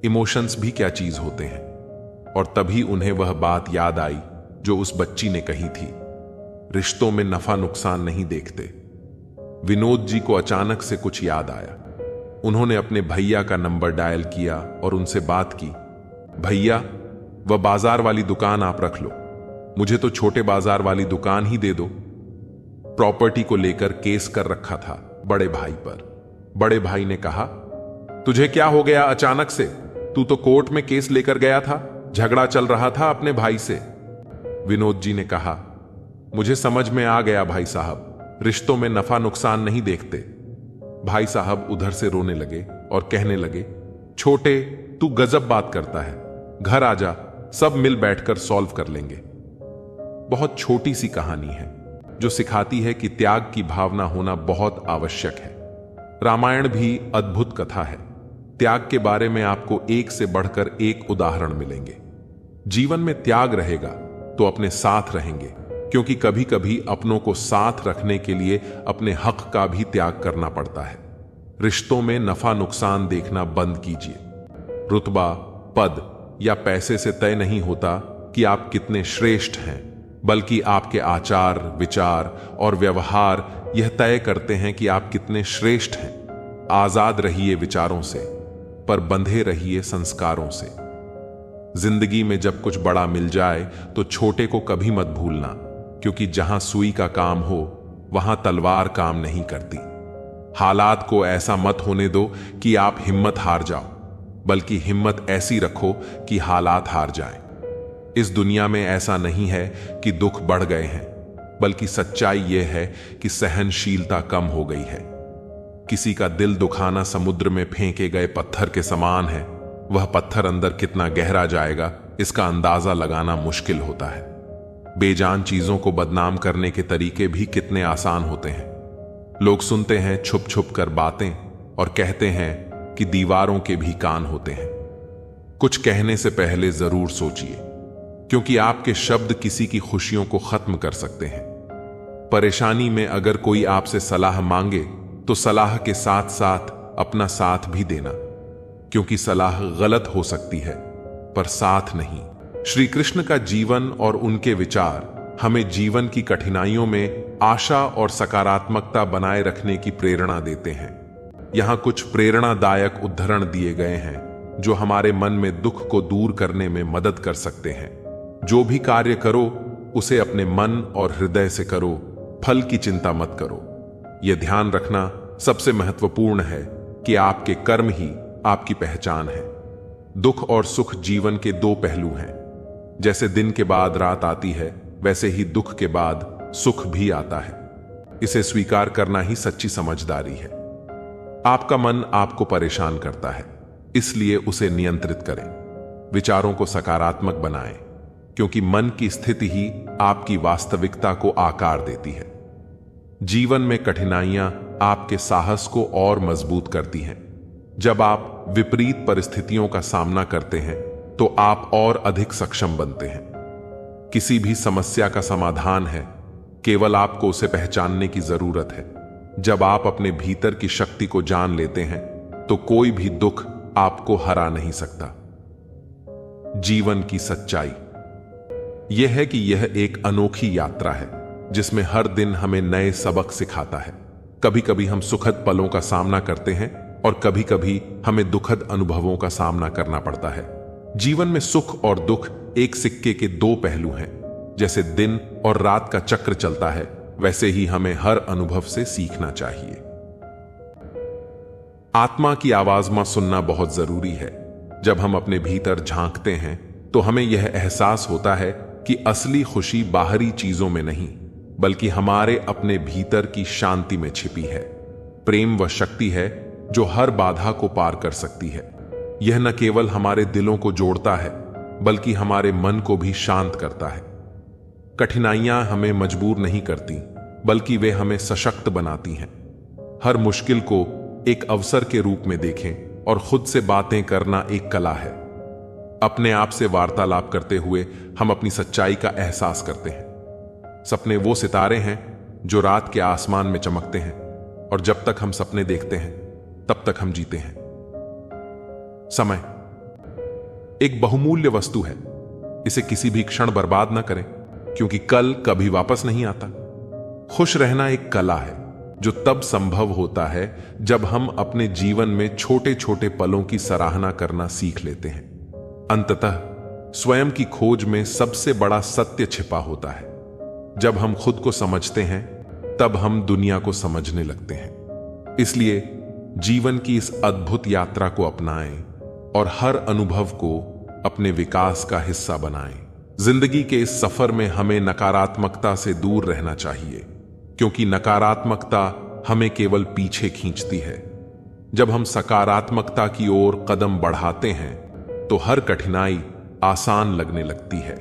इमोशंस भी क्या चीज होते हैं। और तभी उन्हें वह बात याद आई जो उस बच्ची ने कही थी, रिश्तों में नफा नुकसान नहीं देखते। विनोद जी को अचानक से कुछ याद आया। उन्होंने अपने भैया का नंबर डायल किया और उनसे बात की, भैया वह बाजार वाली दुकान आप रख लो, मुझे तो छोटे बाजार वाली दुकान ही दे दो। प्रॉपर्टी को लेकर केस कर रखा था बड़े भाई पर। बड़े भाई ने कहा, तुझे क्या हो गया अचानक से? तू तो कोर्ट में केस लेकर गया था, झगड़ा चल रहा था अपने भाई से। विनोद जी ने कहा, मुझे समझ में आ गया भाई साहब, रिश्तों में नफा नुकसान नहीं देखते। भाई साहब उधर से रोने लगे और कहने लगे, छोटे तू गजब बात करता है, घर आ जा, सब मिल बैठकर सॉल्व कर लेंगे। बहुत छोटी सी कहानी है जो सिखाती है कि त्याग की भावना होना बहुत आवश्यक है। रामायण भी अद्भुत कथा है। त्याग के बारे में आपको एक से बढ़कर एक उदाहरण मिलेंगे। जीवन में त्याग रहेगा तो अपने साथ रहेंगे, क्योंकि कभी कभी अपनों को साथ रखने के लिए अपने हक का भी त्याग करना पड़ता है। रिश्तों में नफा नुकसान देखना बंद कीजिए। रुतबा, पद या पैसे से तय नहीं होता कि आप कितने श्रेष्ठ हैं, बल्कि आपके आचार, विचार और व्यवहार यह तय करते हैं कि आप कितने श्रेष्ठ हैं। आजाद रहिए विचारों से, पर बंधे रहिए संस्कारों से। जिंदगी में जब कुछ बड़ा मिल जाए तो छोटे को कभी मत भूलना, क्योंकि जहां सुई का काम हो वहां तलवार काम नहीं करती। हालात को ऐसा मत होने दो कि आप हिम्मत हार जाओ, बल्कि हिम्मत ऐसी रखो कि हालात हार जाएं। इस दुनिया में ऐसा नहीं है कि दुख बढ़ गए हैं, बल्कि सच्चाई यह है कि सहनशीलता कम हो गई है। किसी का दिल दुखाना समुद्र में फेंके गए पत्थर के समान है। वह पत्थर अंदर कितना गहरा जाएगा इसका अंदाजा लगाना मुश्किल होता है। बेजान चीजों को बदनाम करने के तरीके भी कितने आसान होते हैं। लोग सुनते हैं छुप छुप कर बातें और कहते हैं कि दीवारों के भी कान होते हैं। कुछ कहने से पहले जरूर सोचिए, क्योंकि आपके शब्द किसी की खुशियों को खत्म कर सकते हैं। परेशानी में अगर कोई आपसे सलाह मांगे तो सलाह के साथ साथ अपना साथ भी देना, क्योंकि सलाह गलत हो सकती है पर साथ नहीं। श्री कृष्ण का जीवन और उनके विचार हमें जीवन की कठिनाइयों में आशा और सकारात्मकता बनाए रखने की प्रेरणा देते हैं। यहां कुछ प्रेरणादायक उद्धरण दिए गए हैं जो हमारे मन में दुख को दूर करने में मदद कर सकते हैं। जो भी कार्य करो उसे अपने मन और हृदय से करो, फल की चिंता मत करो। यह ध्यान रखना सबसे महत्वपूर्ण है कि आपके कर्म ही आपकी पहचान है। दुख और सुख जीवन के दो पहलू हैं। जैसे दिन के बाद रात आती है, वैसे ही दुख के बाद सुख भी आता है। इसे स्वीकार करना ही सच्ची समझदारी है। आपका मन आपको परेशान करता है, इसलिए उसे नियंत्रित करें। विचारों को सकारात्मक बनाएं, क्योंकि मन की स्थिति ही आपकी वास्तविकता को आकार देती है। जीवन में कठिनाइयां आपके साहस को और मजबूत करती हैं। जब आप विपरीत परिस्थितियों का सामना करते हैं तो आप और अधिक सक्षम बनते हैं। किसी भी समस्या का समाधान है, केवल आपको उसे पहचानने की जरूरत है। जब आप अपने भीतर की शक्ति को जान लेते हैं तो कोई भी दुख आपको हरा नहीं सकता। जीवन की सच्चाई यह है कि यह एक अनोखी यात्रा है जिसमें हर दिन हमें नए सबक सिखाता है। कभी कभी हम सुखद पलों का सामना करते हैं और कभी कभी हमें दुखद अनुभवों का सामना करना पड़ता है। जीवन में सुख और दुख एक सिक्के के दो पहलू हैं। जैसे दिन और रात का चक्र चलता है, वैसे ही हमें हर अनुभव से सीखना चाहिए। आत्मा की आवाज में सुनना बहुत जरूरी है। जब हम अपने भीतर झांकते हैं तो हमें यह एहसास होता है कि असली खुशी बाहरी चीजों में नहीं, बल्कि हमारे अपने भीतर की शांति में छिपी है। प्रेम वह शक्ति है जो हर बाधा को पार कर सकती है। यह न केवल हमारे दिलों को जोड़ता है, बल्कि हमारे मन को भी शांत करता है। कठिनाइयां हमें मजबूर नहीं करती, बल्कि वे हमें सशक्त बनाती हैं। हर मुश्किल को एक अवसर के रूप में देखें और खुद से बातें करना एक कला है। अपने आप से वार्तालाप करते हुए हम अपनी सच्चाई का एहसास करते हैं। सपने वो सितारे हैं जो रात के आसमान में चमकते हैं, और जब तक हम सपने देखते हैं तब तक हम जीते हैं। समय एक बहुमूल्य वस्तु है। इसे किसी भी क्षण बर्बाद न करें, क्योंकि कल कभी वापस नहीं आता। खुश रहना एक कला है जो तब संभव होता है जब हम अपने जीवन में छोटे छोटे पलों की सराहना करना सीख लेते हैं। अंततः स्वयं की खोज में सबसे बड़ा सत्य छिपा होता है। जब हम खुद को समझते हैं तब हम दुनिया को समझने लगते हैं। इसलिए जीवन की इस अद्भुत यात्रा को अपनाएं, और हर अनुभव को अपने विकास का हिस्सा बनाएं। जिंदगी के इस सफर में हमें नकारात्मकता से दूर रहना चाहिए, क्योंकि नकारात्मकता हमें केवल पीछे खींचती है। जब हम सकारात्मकता की ओर कदम बढ़ाते हैं तो हर कठिनाई आसान लगने लगती है।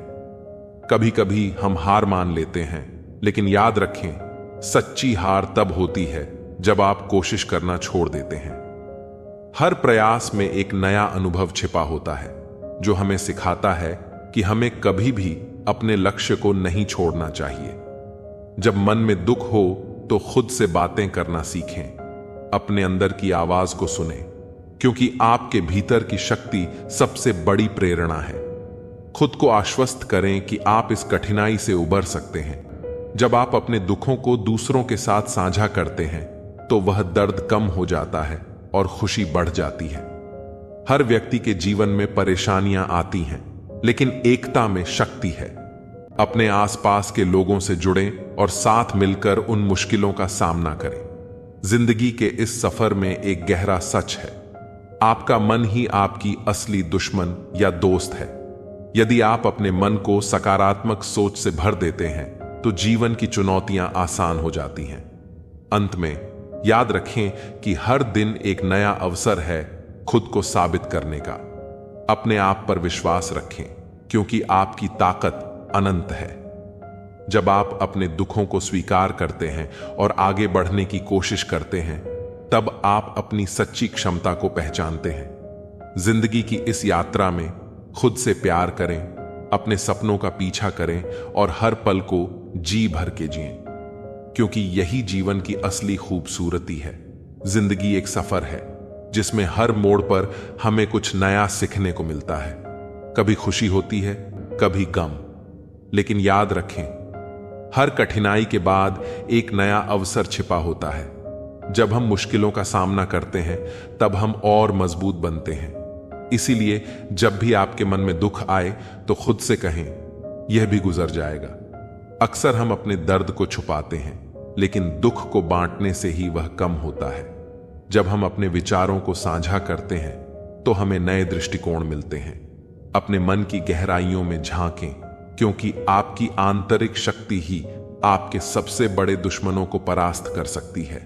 कभी कभी हम हार मान लेते हैं, लेकिन याद रखें, सच्ची हार तब होती है जब आप कोशिश करना छोड़ देते हैं। हर प्रयास में एक नया अनुभव छिपा होता है जो हमें सिखाता है कि हमें कभी भी अपने लक्ष्य को नहीं छोड़ना चाहिए। जब मन में दुख हो तो खुद से बातें करना सीखें, अपने अंदर की आवाज को सुनें, क्योंकि आपके भीतर की शक्ति सबसे बड़ी प्रेरणा है। खुद को आश्वस्त करें कि आप इस कठिनाई से उबर सकते हैं। जब आप अपने दुखों को दूसरों के साथ साझा करते हैं तो वह दर्द कम हो जाता है और खुशी बढ़ जाती है। हर व्यक्ति के जीवन में परेशानियां आती हैं, लेकिन एकता में शक्ति है। अपने आसपास के लोगों से जुड़ें और साथ मिलकर उन मुश्किलों का सामना करें। जिंदगी के इस सफर में एक गहरा सच है, आपका मन ही आपकी असली दुश्मन या दोस्त है। यदि आप अपने मन को सकारात्मक सोच से भर देते हैं तो जीवन की चुनौतियां आसान हो जाती हैं। अंत में याद रखें कि हर दिन एक नया अवसर है खुद को साबित करने का। अपने आप पर विश्वास रखें, क्योंकि आपकी ताकत अनंत है। जब आप अपने दुखों को स्वीकार करते हैं और आगे बढ़ने की कोशिश करते हैं, तब आप अपनी सच्ची क्षमता को पहचानते हैं। जिंदगी की इस यात्रा में खुद से प्यार करें, अपने सपनों का पीछा करें और हर पल को जी भर के जिएं, क्योंकि यही जीवन की असली खूबसूरती है। जिंदगी एक सफर है जिसमें हर मोड़ पर हमें कुछ नया सीखने को मिलता है। कभी खुशी होती है, कभी गम, लेकिन याद रखें, हर कठिनाई के बाद एक नया अवसर छिपा होता है। जब हम मुश्किलों का सामना करते हैं तब हम और मजबूत बनते हैं। इसीलिए जब भी आपके मन में दुख आए तो खुद से कहें, यह भी गुजर जाएगा। अक्सर हम अपने दर्द को छुपाते हैं, लेकिन दुख को बांटने से ही वह कम होता है। जब हम अपने विचारों को साझा करते हैं तो हमें नए दृष्टिकोण मिलते हैं। अपने मन की गहराइयों में झांकें, क्योंकि आपकी आंतरिक शक्ति ही आपके सबसे बड़े दुश्मनों को परास्त कर सकती है।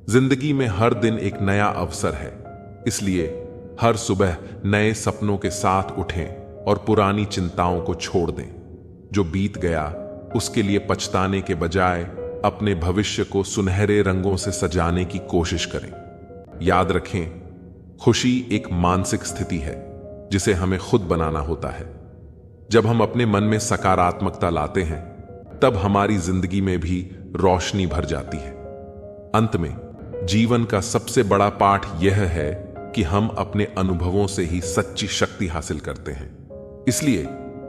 जिंदगी में हर दिन एक नया अवसर है, इसलिए हर सुबह नए सपनों के साथ उठें और पुरानी चिंताओं को छोड़ दें। जो बीत गया उसके लिए पछताने के बजाय अपने भविष्य को सुनहरे रंगों से सजाने की कोशिश करें। याद रखें, खुशी एक मानसिक स्थिति है जिसे हमें खुद बनाना होता है। जब हम अपने मन में सकारात्मकता लाते हैं तब हमारी जिंदगी में भी रोशनी भर जाती है। अंत में जीवन का सबसे बड़ा पाठ यह है कि हम अपने अनुभवों से ही सच्ची शक्ति हासिल करते हैं। इसलिए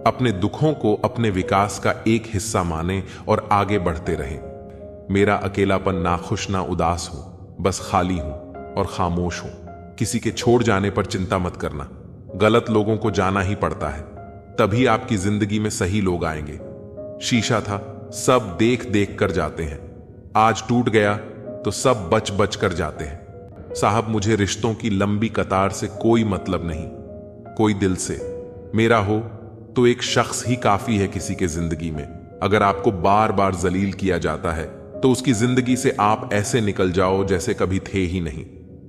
अपने दुखों को अपने विकास का एक हिस्सा मानें और आगे बढ़ते रहें। मेरा अकेलापन नाखुश ना उदास हूं, बस खाली हूं और खामोश हूं। किसी के छोड़ जाने पर चिंता मत करना, गलत लोगों को जाना ही पड़ता है, तभी आपकी जिंदगी में सही लोग आएंगे। शीशा था, सब देख देख कर जाते हैं, आज टूट गया तो सब बच बच कर जाते हैं। साहब, मुझे रिश्तों की लंबी कतार से कोई मतलब नहीं, कोई दिल से मेरा हो तो एक शख्स ही काफी है किसी के जिंदगी में। अगर आपको बार बार जलील किया जाता है तो उसकी जिंदगी से आप ऐसे निकल जाओ जैसे कभी थे ही नहीं।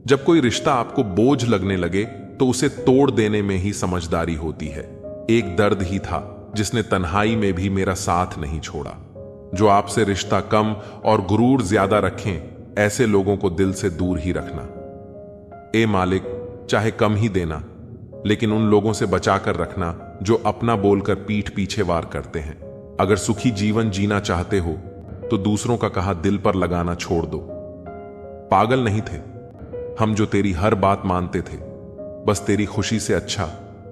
जब कोई रिश्ता आपको बोझ लगने लगे तो उसे तोड़ देने में ही समझदारी होती है। एक दर्द ही था जिसने तन्हाई में भी मेरा साथ नहीं छोड़ा। जो आपसे रिश्ता कम और गुरूर ज्यादा रखें, ऐसे लोगों को दिल से दूर ही रखना। ए मालिक, चाहे कम ही देना, लेकिन उन लोगों से बचाकर रखना जो अपना बोलकर पीठ पीछे वार करते हैं। अगर सुखी जीवन जीना चाहते हो तो दूसरों का कहा दिल पर लगाना छोड़ दो। पागल नहीं थे हम जो तेरी हर बात मानते थे, बस तेरी खुशी से अच्छा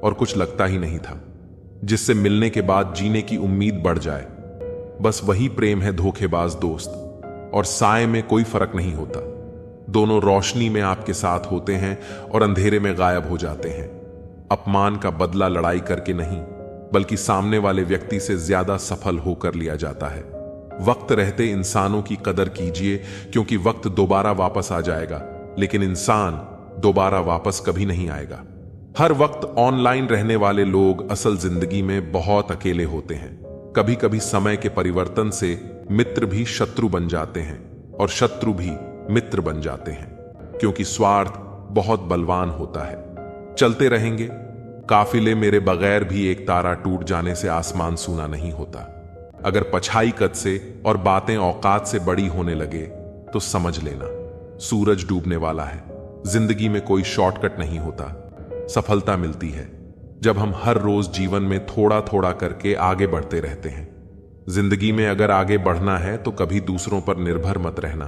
और कुछ लगता ही नहीं था। जिससे मिलने के बाद जीने की उम्मीद बढ़ जाए, बस वही प्रेम है धोखेबाज दोस्त। और साए में कोई फर्क नहीं होता, दोनों रोशनी में आपके साथ होते हैं और अंधेरे में गायब हो जाते हैं। अपमान का बदला लड़ाई करके नहीं, बल्कि सामने वाले व्यक्ति से ज्यादा सफल होकर लिया जाता है। वक्त रहते इंसानों की कदर कीजिए, क्योंकि वक्त दोबारा वापस आ जाएगा, लेकिन इंसान दोबारा वापस कभी नहीं आएगा। हर वक्त ऑनलाइन रहने वाले लोग असल जिंदगी में बहुत अकेले होते हैं। कभी कभी समय के परिवर्तन से मित्र भी शत्रु बन जाते हैं और शत्रु भी मित्र बन जाते हैं, क्योंकि स्वार्थ बहुत बलवान होता है। चलते रहेंगे काफिले मेरे बगैर भी एक तारा टूट जाने से आसमान सूना नहीं होता। अगर पछाई कद से और बातें औकात से बड़ी होने लगे तो समझ लेना सूरज डूबने वाला है। जिंदगी में कोई शॉर्टकट नहीं होता। सफलता मिलती है जब हम हर रोज जीवन में थोड़ा थोड़ा करके आगे बढ़ते रहते हैं। जिंदगी में अगर आगे बढ़ना है तो कभी दूसरों पर निर्भर मत रहना।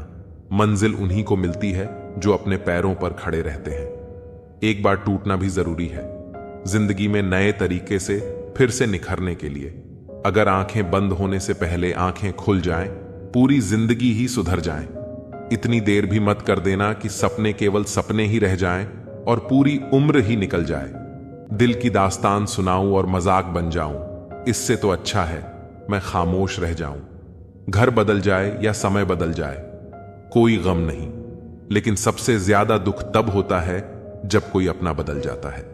मंजिल उन्हीं को मिलती है जो अपने पैरों पर खड़े रहते हैं। एक बार टूटना भी जरूरी है जिंदगी में नए तरीके से फिर से निखरने के लिए। अगर आंखें बंद होने से पहले आंखें खुल जाएं, पूरी जिंदगी ही सुधर जाए। इतनी देर भी मत कर देना कि सपने केवल सपने ही रह जाएं और पूरी उम्र ही निकल जाए। दिल की दास्तान सुनाऊं और मजाक बन जाऊं, इससे तो अच्छा है मैं खामोश रह जाऊं। घर बदल जाए या समय बदल जाए कोई गम नहीं, लेकिन सबसे ज्यादा दुख तब होता है जब कोई अपना बदल जाता है।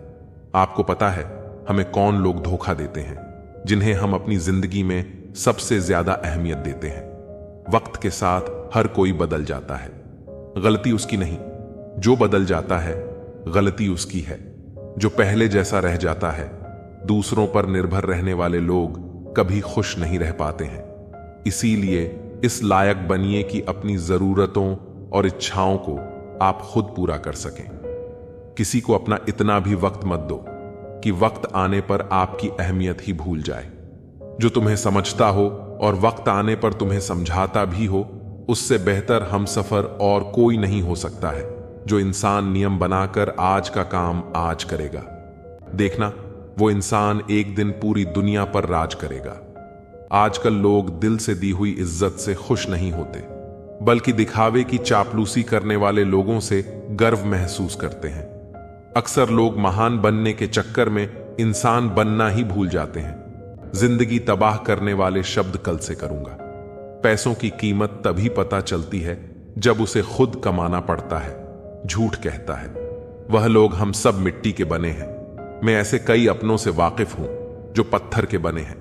आपको पता है हमें कौन लोग धोखा देते हैं, जिन्हें हम अपनी जिंदगी में सबसे ज्यादा अहमियत देते हैं। वक्त के साथ हर कोई बदल जाता है, गलती उसकी नहीं। जो बदल जाता है गलती उसकी है। जो पहले जैसा रह जाता है, दूसरों पर निर्भर रहने वाले लोग कभी खुश नहीं रह पाते हैं। इसीलिए इस लायक बनिए कि अपनी जरूरतों और इच्छाओं को आप खुद पूरा कर सकें। किसी को अपना इतना भी वक्त मत दो कि वक्त आने पर आपकी अहमियत ही भूल जाए। जो तुम्हें समझता हो और वक्त आने पर तुम्हें समझाता भी हो, उससे बेहतर हमसफर और कोई नहीं हो सकता है। जो इंसान नियम बनाकर आज का काम आज करेगा, देखना वो इंसान एक दिन पूरी दुनिया पर राज करेगा। आजकल लोग दिल से दी हुई इज्जत से खुश नहीं होते, बल्कि दिखावे की चापलूसी करने वाले लोगों से गर्व महसूस करते हैं। अक्सर लोग महान बनने के चक्कर में इंसान बनना ही भूल जाते हैं। जिंदगी तबाह करने वाले शब्द कल से करूंगा। पैसों की कीमत तभी पता चलती है जब उसे खुद कमाना पड़ता है। झूठ कहता है वह लोग हम सब मिट्टी के बने हैं। मैं ऐसे कई अपनों से वाकिफ हूं जो पत्थर के बने हैं।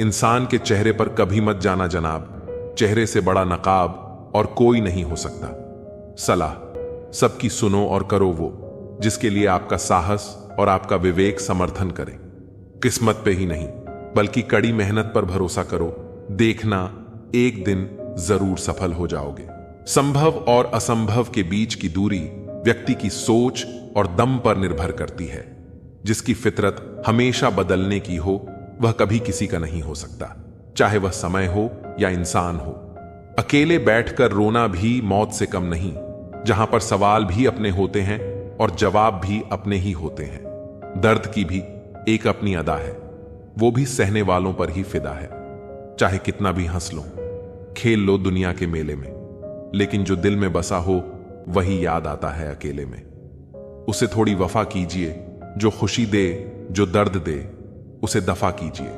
इंसान के चेहरे पर कभी मत जाना जनाब, चेहरे से बड़ा नकाब और कोई नहीं हो सकता। सलाह सबकी सुनो और करो वो जिसके लिए आपका साहस और आपका विवेक समर्थन करे। किस्मत पे ही नहीं बल्कि कड़ी मेहनत पर भरोसा करो। देखना एक दिन जरूर सफल हो जाओगे। संभव और असंभव के बीच की दूरी व्यक्ति की सोच और दम पर निर्भर करती है। जिसकी फितरत हमेशा बदलने की हो वह कभी किसी का नहीं हो सकता, चाहे वह समय हो या इंसान हो। अकेले बैठकर रोना भी मौत से कम नहीं, जहां पर सवाल भी अपने होते हैं और जवाब भी अपने ही होते हैं। दर्द की भी एक अपनी अदा है, वो भी सहने वालों पर ही फिदा है। चाहे कितना भी हंस लो, खेल लो दुनिया के मेले में, लेकिन जो दिल में बसा हो वही याद आता है अकेले में। उसे थोड़ी वफा कीजिए, जो खुशी दे जो दर्द दे उसे दफा कीजिए।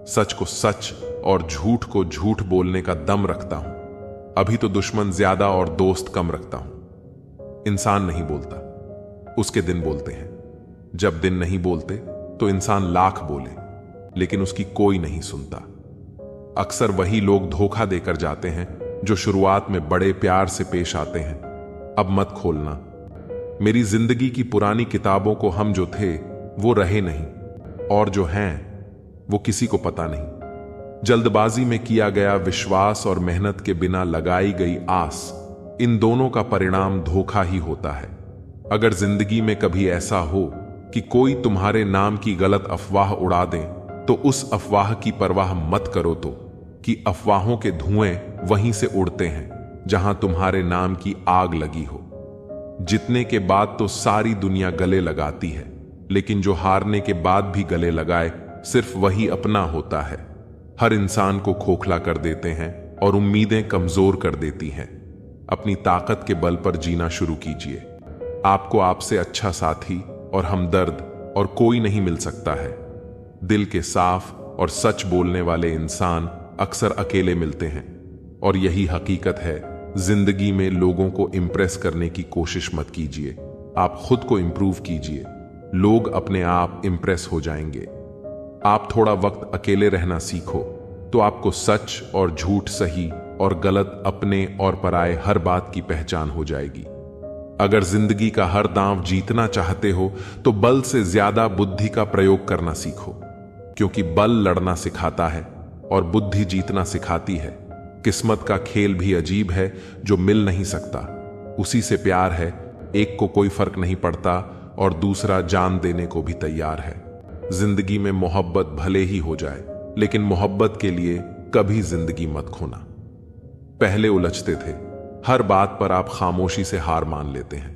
सच को सच और झूठ को झूठ बोलने का दम रखता हूं। अभी तो दुश्मन ज्यादा और दोस्त कम रखता हूं। इंसान नहीं बोलता, उसके दिन बोलते हैं। जब दिन नहीं बोलते तो इंसान लाख बोले, लेकिन उसकी कोई नहीं सुनता। अक्सर वही लोग धोखा देकर जाते हैं जो शुरुआत में बड़े प्यार से पेश आते हैं। अब मत खोलना। मेरी जिंदगी की पुरानी किताबों को हम जो थे वो रहे नहीं, और जो हैं वो किसी को पता नहीं। जल्दबाजी में किया गया विश्वास और मेहनत के बिना लगाई गई आस, इन दोनों का परिणाम धोखा ही होता है। अगर जिंदगी में कभी ऐसा हो कि कोई तुम्हारे नाम की गलत अफवाह उड़ा दे, तो उस अफवाह की परवाह मत करो, तो कि अफवाहों के धुएं वहीं से उड़ते हैं जहां तुम्हारे नाम की आग लगी हो। जीतने के बाद तो सारी दुनिया गले लगाती है, लेकिन जो हारने के बाद भी गले लगाए सिर्फ वही अपना होता है। हर इंसान को खोखला कर देते हैं और उम्मीदें कमजोर कर देती हैं। अपनी ताकत के बल पर जीना शुरू कीजिए। आपको आपसे अच्छा साथी और हमदर्द और कोई नहीं मिल सकता है। दिल के साफ और सच बोलने वाले इंसान अक्सर अकेले मिलते हैं, और यही हकीकत है। जिंदगी में लोगों को इंप्रेस करने की कोशिश मत कीजिए, आप खुद को इंप्रूव कीजिए। लोग अपने आप इंप्रेस हो जाएंगे। आप थोड़ा वक्त अकेले रहना सीखो तो आपको सच और झूठ, सही और गलत, अपने और पराये हर बात की पहचान हो जाएगी। अगर जिंदगी का हर दांव जीतना चाहते हो तो बल से ज्यादा बुद्धि का प्रयोग करना सीखो, क्योंकि बल लड़ना सिखाता है और बुद्धि जीतना सिखाती है। किस्मत का खेल भी अजीब है जो मिल नहीं सकता, उसी से प्यार है, एक को कोई फर्क नहीं पड़ता और दूसरा जान देने को भी तैयार है। जिंदगी में मोहब्बत भले ही हो जाए, लेकिन मोहब्बत के लिए कभी जिंदगी मत खोना। पहले उलझते थे, हर बात पर आप खामोशी से हार मान लेते हैं,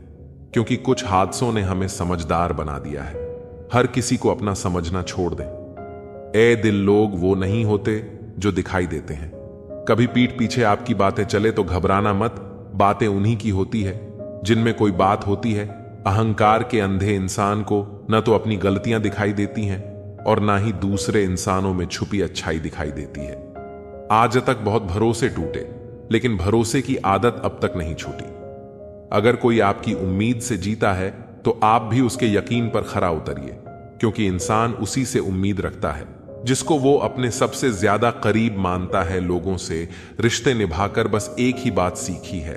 क्योंकि कुछ हादसों ने हमें समझदार बना दिया है। हर किसी को अपना समझना छोड़ दें। ए दिल, लोग वो नहीं होते जो दिखाई देते हैं। कभी पीठ पीछे आपकी बातें चले तो घबराना मत, बातें उन्हीं की होती है जिनमें कोई बात होती है। अहंकार के अंधे इंसान को न तो अपनी गलतियां दिखाई देती हैं और ना ही दूसरे इंसानों में छुपी अच्छाई दिखाई देती है। आज तक बहुत भरोसे टूटे, लेकिन भरोसे की आदत अब तक नहीं छूटी। अगर कोई आपकी उम्मीद से जीता है तो आप भी उसके यकीन पर खरा उतरिए, क्योंकि इंसान उसी से उम्मीद रखता है जिसको वो अपने सबसे ज्यादा करीब मानता है। लोगों से रिश्ते निभाकर बस एक ही बात सीखी है,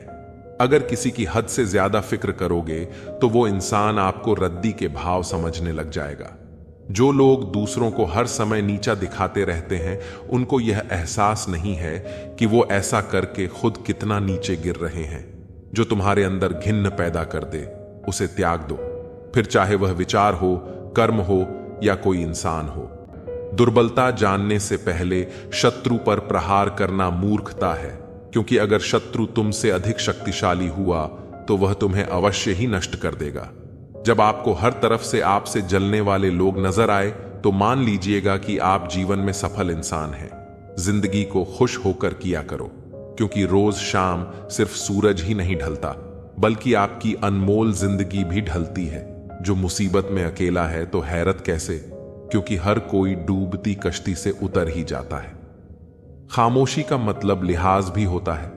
अगर किसी की हद से ज्यादा फिक्र करोगे तो वो इंसान आपको रद्दी के भाव समझने लग जाएगा। जो लोग दूसरों को हर समय नीचा दिखाते रहते हैं, उनको यह एहसास नहीं है कि वो ऐसा करके खुद कितना नीचे गिर रहे हैं। जो तुम्हारे अंदर घिन्न पैदा कर दे, उसे त्याग दो, फिर चाहे वह विचार हो, कर्म हो या कोई इंसान हो। दुर्बलता जानने से पहले शत्रु पर प्रहार करना मूर्खता है, क्योंकि अगर शत्रु तुमसे अधिक शक्तिशाली हुआ तो वह तुम्हें अवश्य ही नष्ट कर देगा। जब आपको हर तरफ से आपसे जलने वाले लोग नजर आए तो मान लीजिएगा कि आप जीवन में सफल इंसान हैं। जिंदगी को खुश होकर किया करो, क्योंकि रोज शाम सिर्फ सूरज ही नहीं ढलता, बल्कि आपकी अनमोल जिंदगी भी ढलती है। जो मुसीबत में अकेला है तो हैरत कैसे, क्योंकि हर कोई डूबती कश्ती से उतर ही जाता है। खामोशी का मतलब लिहाज भी होता है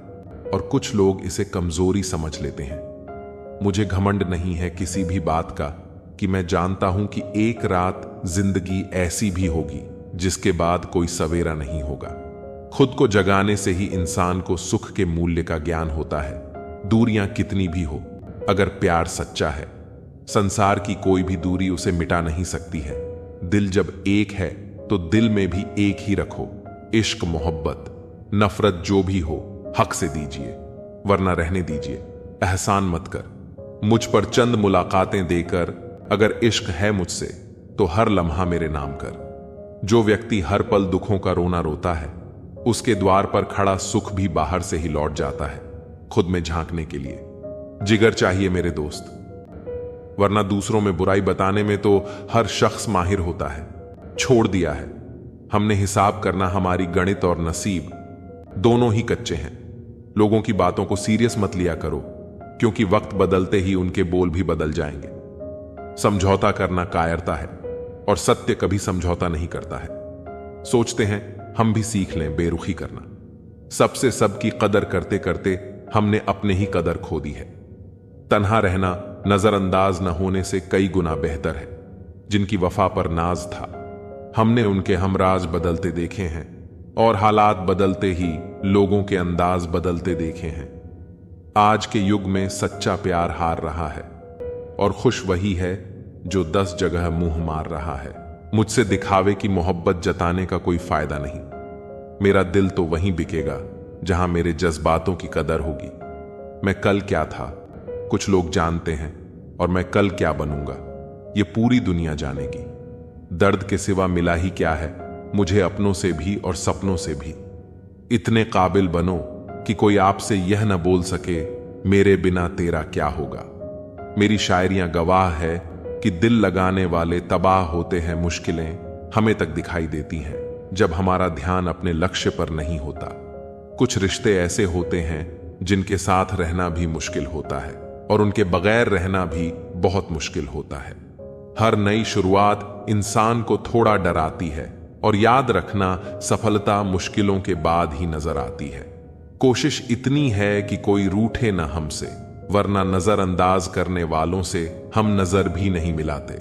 और कुछ लोग इसे कमजोरी समझ लेते हैं। मुझे घमंड नहीं है किसी भी बात का कि मैं जानता हूं कि एक रात जिंदगी ऐसी भी होगी जिसके बाद कोई सवेरा नहीं होगा। खुद को जगाने से ही इंसान को सुख के मूल्य का ज्ञान होता है। दूरियां कितनी भी हो, अगर प्यार सच्चा है, संसार की कोई भी दूरी उसे मिटा नहीं सकती है। दिल जब एक है तो दिल में भी एक ही रखो। इश्क, मोहब्बत, नफरत जो भी हो, हक से दीजिए, वरना रहने दीजिए। एहसान मत कर मुझ पर चंद मुलाकातें देकर। अगर इश्क है मुझसे तो हर लम्हा मेरे नाम कर। जो व्यक्ति हर पल दुखों का रोना रोता है, उसके द्वार पर खड़ा सुख भी बाहर से ही लौट जाता है, खुद में झांकने के लिए। जिगर चाहिए मेरे दोस्त, वरना दूसरों में बुराई बताने में तो हर शख्स माहिर होता है। छोड़ दिया है हमने हिसाब करना, हमारी गणित और नसीब दोनों ही कच्चे हैं। लोगों की बातों को सीरियस मत लिया करो, क्योंकि वक्त बदलते ही उनके बोल भी बदल जाएंगे। समझौता करना कायरता है और सत्य कभी समझौता नहीं करता है। सोचते हैं हम भी सीख लें बेरुखी करना। सबसे सबकी कदर करते करते हमने अपने ही कदर खो दी है। तन्हा रहना नजरअंदाज न होने से कई गुना बेहतर है। जिनकी वफा पर नाज था, हमने उनके हमराज बदलते देखे हैं और हालात बदलते ही लोगों के अंदाज बदलते देखे हैं। आज के युग में सच्चा प्यार हार रहा है और खुश वही है जो 10 जगह मुंह मार रहा है। मुझसे दिखावे की मोहब्बत जताने का कोई फायदा नहीं। मेरा दिल तो वहीं बिकेगा जहां मेरे जज्बातों की कदर होगी। मैं कल क्या था कुछ लोग जानते हैं, और मैं कल क्या बनूंगा ये पूरी दुनिया जानेगी। दर्द के सिवा मिला ही क्या है मुझे अपनों से भी और सपनों से भी। इतने काबिल बनो कि कोई आपसे यह न बोल सके मेरे बिना तेरा क्या होगा। मेरी शायरियां गवाह है कि दिल लगाने वाले तबाह होते हैं। मुश्किलें हमें तक दिखाई देती हैं जब हमारा ध्यान अपने लक्ष्य पर नहीं होता। कुछ रिश्ते ऐसे होते हैं जिनके साथ रहना भी मुश्किल होता है और उनके बगैर रहना भी बहुत मुश्किल होता है। हर नई शुरुआत इंसान को थोड़ा डराती है, और याद रखना सफलता मुश्किलों के बाद ही नजर आती है। कोशिश इतनी है कि कोई रूठे न हमसे, वरना नजरअंदाज करने वालों से हम नजर भी नहीं मिलाते।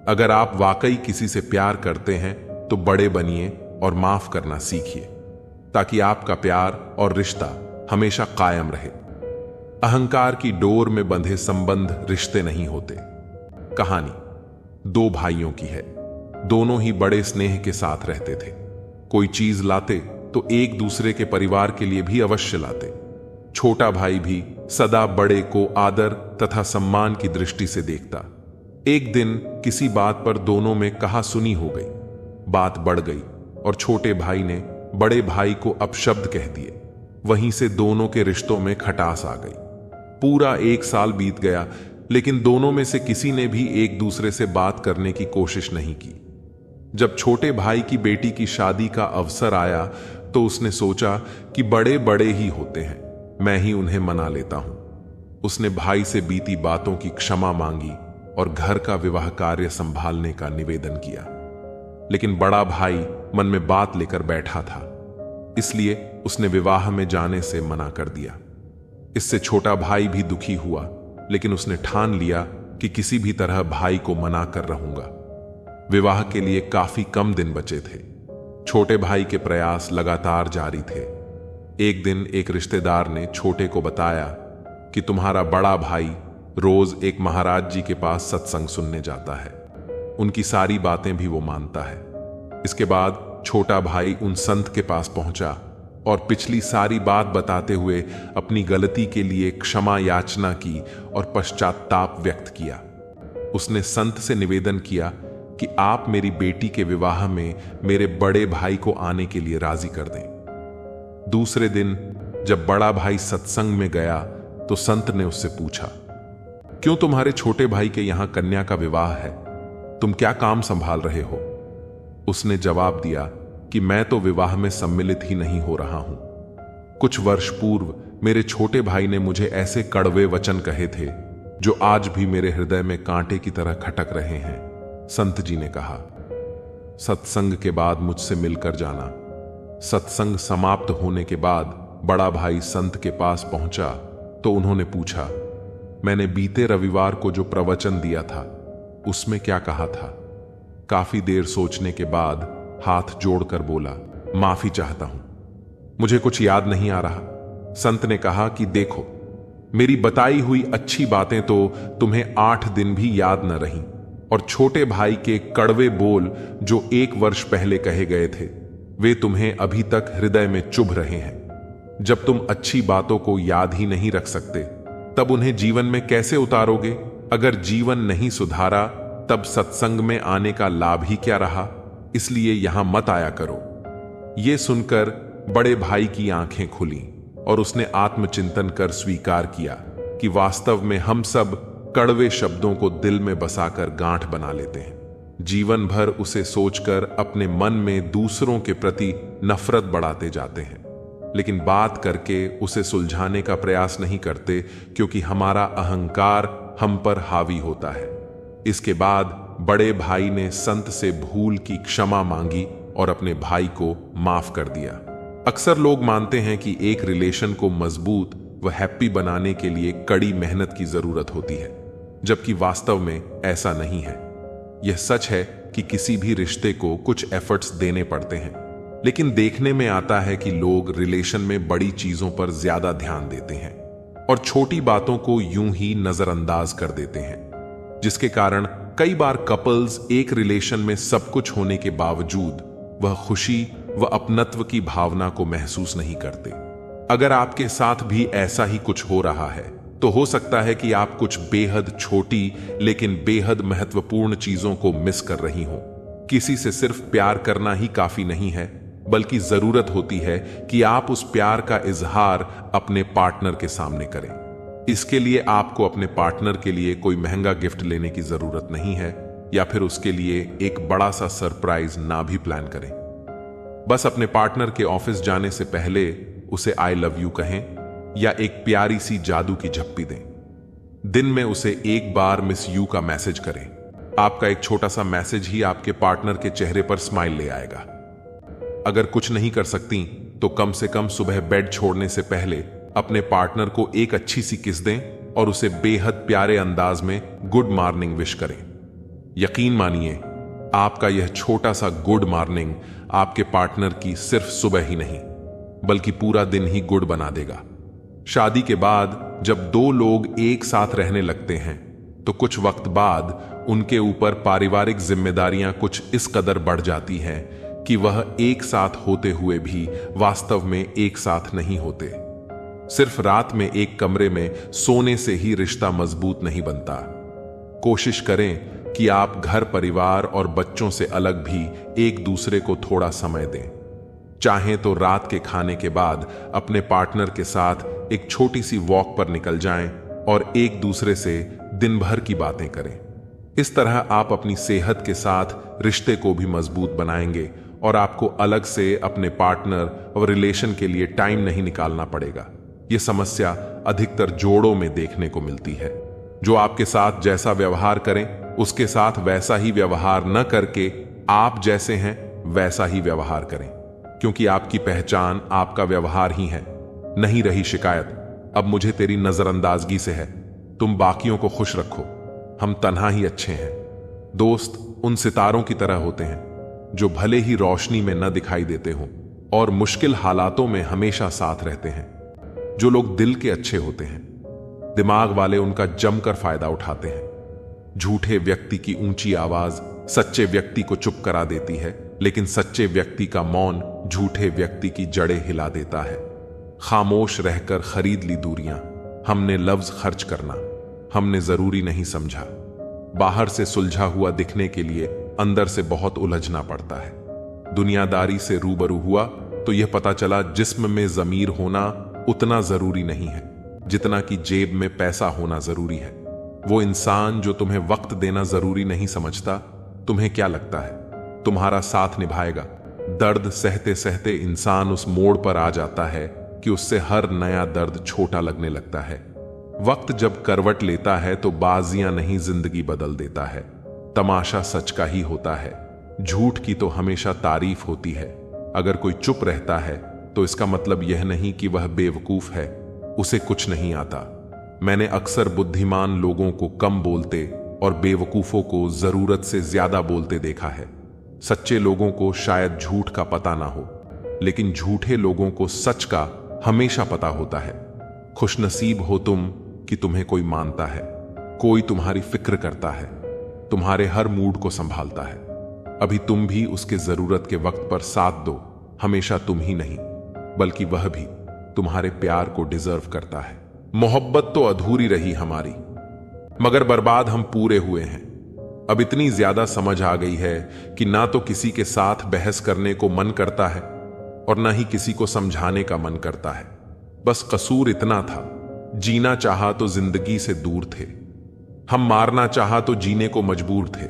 अगर आप वाकई किसी से प्यार करते हैं तो बड़े बनिए और माफ करना सीखिए, ताकि आपका प्यार और रिश्ता हमेशा कायम रहे। अहंकार की डोर में बंधे संबंध रिश्ते नहीं होते। कहानी 2 भाइयों की है। दोनों ही बड़े स्नेह के साथ रहते थे। कोई चीज लाते तो एक दूसरे के परिवार के लिए भी अवश्य लाते। छोटा भाई भी सदा बड़े को आदर तथा सम्मान की दृष्टि से देखता। एक दिन किसी बात पर दोनों में कहा सुनी हो गई। बात बढ़ गई और छोटे भाई ने बड़े भाई को अपशब्द कह दिए। वहीं से दोनों के रिश्तों में खटास आ गई। पूरा 1 साल बीत गया, लेकिन दोनों में से किसी ने भी एक दूसरे से बात करने की कोशिश नहीं की। जब छोटे भाई की बेटी की शादी का अवसर आया तो उसने सोचा कि बड़े बड़े ही होते हैं, मैं ही उन्हें मना लेता हूं। उसने भाई से बीती बातों की क्षमा मांगी और घर का विवाह कार्य संभालने का निवेदन किया। लेकिन बड़ा भाई मन में बात लेकर बैठा था, इसलिए उसने विवाह में जाने से मना कर दिया। इससे छोटा भाई भी दुखी हुआ, लेकिन उसने ठान लिया कि किसी भी तरह भाई को मना कर रहूंगा। विवाह के लिए काफी कम दिन बचे थे। छोटे भाई के प्रयास लगातार जारी थे। एक दिन एक रिश्तेदार ने छोटे को बताया कि तुम्हारा बड़ा भाई रोज एक महाराज जी के पास सत्संग सुनने जाता है। उनकी सारी बातें भी वो मानता है। इसके बाद छोटा भाई उन संत के पास पहुंचा और पिछली सारी बात बताते हुए अपनी गलती के लिए क्षमा याचना की और पश्चाताप व्यक्त किया। उसने संत से निवेदन किया कि आप मेरी बेटी के विवाह में मेरे बड़े भाई को आने के लिए राजी कर दें। दूसरे दिन जब बड़ा भाई सत्संग में गया तो संत ने उससे पूछा, क्यों तुम्हारे छोटे भाई के यहां कन्या का विवाह है? तुम क्या काम संभाल रहे हो? उसने जवाब दिया कि मैं तो विवाह में सम्मिलित ही नहीं हो रहा हूं। कुछ वर्ष पूर्व मेरे छोटे भाई ने मुझे ऐसे कड़वे वचन कहे थे जो आज भी मेरे हृदय में कांटे की तरह खटक रहे हैं। संत जी ने कहा, सत्संग के बाद मुझसे मिलकर जाना। सत्संग समाप्त होने के बाद बड़ा भाई संत के पास पहुंचा तो उन्होंने पूछा, मैंने बीते रविवार को जो प्रवचन दिया था उसमें क्या कहा था? काफी देर सोचने के बाद हाथ जोड़कर बोला, माफी चाहता हूं, मुझे कुछ याद नहीं आ रहा। संत ने कहा कि देखो, मेरी बताई हुई अच्छी बातें तो तुम्हें 8 दिन भी याद न रहीं, और छोटे भाई के कड़वे बोल जो 1 वर्ष पहले कहे गए थे वे तुम्हें अभी तक हृदय में चुभ रहे हैं। जब तुम अच्छी बातों को याद ही नहीं रख सकते तब उन्हें जीवन में कैसे उतारोगे? अगर जीवन नहीं सुधारा तब सत्संग में आने का लाभ ही क्या रहा? इसलिए यहां मत आया करो। यह सुनकर बड़े भाई की आंखें खुली और उसने आत्मचिंतन कर स्वीकार किया कि वास्तव में हम सब कड़वे शब्दों को दिल में बसाकर गांठ बना लेते हैं। जीवन भर उसे सोचकर अपने मन में दूसरों के प्रति नफरत बढ़ाते जाते हैं, लेकिन बात करके उसे सुलझाने का प्रयास नहीं करते, क्योंकि हमारा अहंकार हम पर हावी होता है। इसके बाद बड़े भाई ने संत से भूल की क्षमा मांगी और अपने भाई को माफ कर दिया। अक्सर लोग मानते हैं कि एक रिलेशन को मजबूत व हैप्पी बनाने के लिए कड़ी मेहनत की जरूरत होती है, जबकि वास्तव में ऐसा नहीं है। यह सच है कि किसी भी रिश्ते को कुछ एफर्ट्स देने पड़ते हैं, लेकिन देखने में आता है कि लोग रिलेशन में बड़ी चीजों पर ज्यादा ध्यान देते हैं और छोटी बातों को यूं ही नजरअंदाज कर देते हैं, जिसके कारण कई बार कपल्स एक रिलेशन में सब कुछ होने के बावजूद वह खुशी व अपनत्व की भावना को महसूस नहीं करते। अगर आपके साथ भी ऐसा ही कुछ हो रहा है तो हो सकता है कि आप कुछ बेहद छोटी लेकिन बेहद महत्वपूर्ण चीजों को मिस कर रही हो। किसी से सिर्फ प्यार करना ही काफी नहीं है, बल्कि जरूरत होती है कि आप उस प्यार का इजहार अपने पार्टनर के सामने करें। इसके लिए आपको अपने पार्टनर के लिए कोई महंगा गिफ्ट लेने की जरूरत नहीं है, या फिर उसके लिए एक बड़ा सा सरप्राइज ना भी प्लान करें। बस अपने पार्टनर के ऑफिस जाने से पहले उसे आई लव यू कहें या एक प्यारी सी जादू की झप्पी दें। दिन में उसे एक बार मिस यू का मैसेज करें। आपका एक छोटा सा मैसेज ही आपके पार्टनर के चेहरे पर स्माइल ले आएगा। अगर कुछ नहीं कर सकती तो कम से कम सुबह बेड छोड़ने से पहले अपने पार्टनर को एक अच्छी सी किस दें और उसे बेहद प्यारे अंदाज में गुड मॉर्निंग विश करें। यकीन मानिए, आपका यह छोटा सा गुड मॉर्निंग आपके पार्टनर की सिर्फ सुबह ही नहीं बल्कि पूरा दिन ही गुड बना देगा। शादी के बाद जब दो लोग एक साथ रहने लगते हैं तो कुछ वक्त बाद उनके ऊपर पारिवारिक जिम्मेदारियां कुछ इस कदर बढ़ जाती हैं कि वह एक साथ होते हुए भी वास्तव में एक साथ नहीं होते। सिर्फ रात में एक कमरे में सोने से ही रिश्ता मजबूत नहीं बनता। कोशिश करें कि आप घर परिवार और बच्चों से अलग भी एक दूसरे को थोड़ा समय दें। चाहें तो रात के खाने के बाद अपने पार्टनर के साथ एक छोटी सी वॉक पर निकल जाएं और एक दूसरे से दिन भर की बातें करें। इस तरह आप अपनी सेहत के साथ रिश्ते को भी मजबूत बनाएंगे और आपको अलग से अपने पार्टनर और रिलेशन के लिए टाइम नहीं निकालना पड़ेगा। यह समस्या अधिकतर जोड़ों में देखने को मिलती है, जो आपके साथ जैसा व्यवहार करें उसके साथ वैसा ही व्यवहार न करके आप जैसे हैं वैसा ही व्यवहार करें, क्योंकि आपकी पहचान आपका व्यवहार ही है। नहीं रही शिकायत अब मुझे तेरी नजरअंदाजगी से है, तुम बाकियों को खुश रखो, हम तन्हा ही अच्छे हैं। दोस्त उन सितारों की तरह होते हैं जो भले ही रोशनी में न दिखाई देते हों और मुश्किल हालातों में हमेशा साथ रहते हैं। जो लोग दिल के अच्छे होते हैं, दिमाग वाले उनका जमकर फायदा उठाते हैं। झूठे व्यक्ति की ऊंची आवाज सच्चे व्यक्ति को चुप करा देती है, लेकिन सच्चे व्यक्ति का मौन झूठे व्यक्ति की जड़ें हिला देता है। खामोश रहकर खरीद ली दूरियां, हमने लफ्ज खर्च करना हमने जरूरी नहीं समझा। बाहर से सुलझा हुआ दिखने के लिए अंदर से बहुत उलझना पड़ता है। दुनियादारी से रूबरू हुआ तो यह पता चला जिस्म में जमीर होना उतना जरूरी नहीं है जितना कि जेब में पैसा होना जरूरी है। वो इंसान जो तुम्हें वक्त देना जरूरी नहीं समझता, तुम्हें क्या लगता है तुम्हारा साथ निभाएगा? दर्द सहते सहते इंसान उस मोड़ पर आ जाता है कि उससे हर नया दर्द छोटा लगने लगता है। वक्त जब करवट लेता है तो बाजियां नहीं जिंदगी बदल देता है। तमाशा सच का ही होता है, झूठ की तो हमेशा तारीफ होती है। अगर कोई चुप रहता है तो इसका मतलब यह नहीं कि वह बेवकूफ है, उसे कुछ नहीं आता। मैंने अक्सर बुद्धिमान लोगों को कम बोलते और बेवकूफों को जरूरत से ज्यादा बोलते देखा है। सच्चे लोगों को शायद झूठ का पता ना हो, लेकिन झूठे लोगों को सच का हमेशा पता होता है। खुशनसीब हो तुम कि तुम्हें कोई मानता है, कोई तुम्हारी फिक्र करता है, तुम्हारे हर मूड को संभालता है। अभी तुम भी उसके जरूरत के वक्त पर साथ दो। हमेशा तुम ही नहीं बल्कि वह भी तुम्हारे प्यार को डिजर्व करता है। मोहब्बत तो अधूरी रही हमारी, मगर बर्बाद हम पूरे हुए हैं। अब इतनी ज्यादा समझ आ गई है कि ना तो किसी के साथ बहस करने को मन करता है और ना ही किसी को समझाने का मन करता है। बस कसूर इतना था, जीना चाहा तो जिंदगी से दूर थे, हम मारना चाहा तो जीने को मजबूर थे।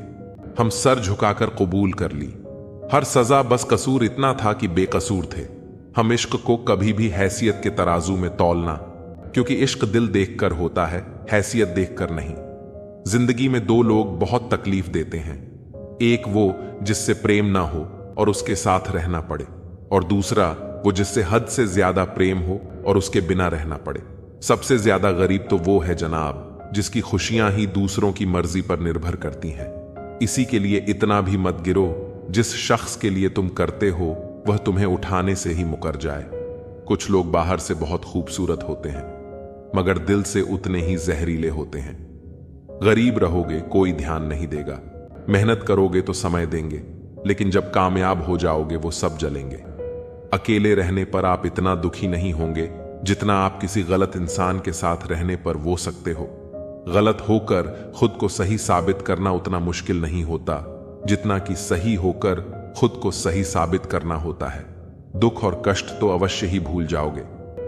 हम सर झुकाकर कबूल कर ली हर सजा, बस कसूर इतना था कि बेकसूर थे। हम इश्क को कभी भी हैसियत के तराजू में तौलना, क्योंकि इश्क दिल देखकर होता है, हैसियत देखकर नहीं। जिंदगी में दो लोग बहुत तकलीफ देते हैं, एक वो जिससे प्रेम ना हो और उसके साथ रहना पड़े, और दूसरा वो जिससे हद से ज्यादा प्रेम हो और उसके बिना रहना पड़े। सबसे ज्यादा गरीब तो वो है जनाब जिसकी खुशियां ही दूसरों की मर्जी पर निर्भर करती हैं। इसी के लिए इतना भी मत गिरो, जिस शख्स के लिए तुम करते हो वह तुम्हें उठाने से ही मुकर जाए। कुछ लोग बाहर से बहुत खूबसूरत होते हैं मगर दिल से उतने ही जहरीले होते हैं। गरीब रहोगे कोई ध्यान नहीं देगा, मेहनत करोगे तो समय देंगे, लेकिन जब कामयाब हो जाओगे वो सब जलेंगे। अकेले रहने पर आप इतना दुखी नहीं होंगे जितना आप किसी गलत इंसान के साथ रहने पर वो सकते हो। गलत होकर खुद को सही साबित करना उतना मुश्किल नहीं होता जितना कि सही होकर खुद को सही साबित करना होता है। दुख और कष्ट तो अवश्य ही भूल जाओगे,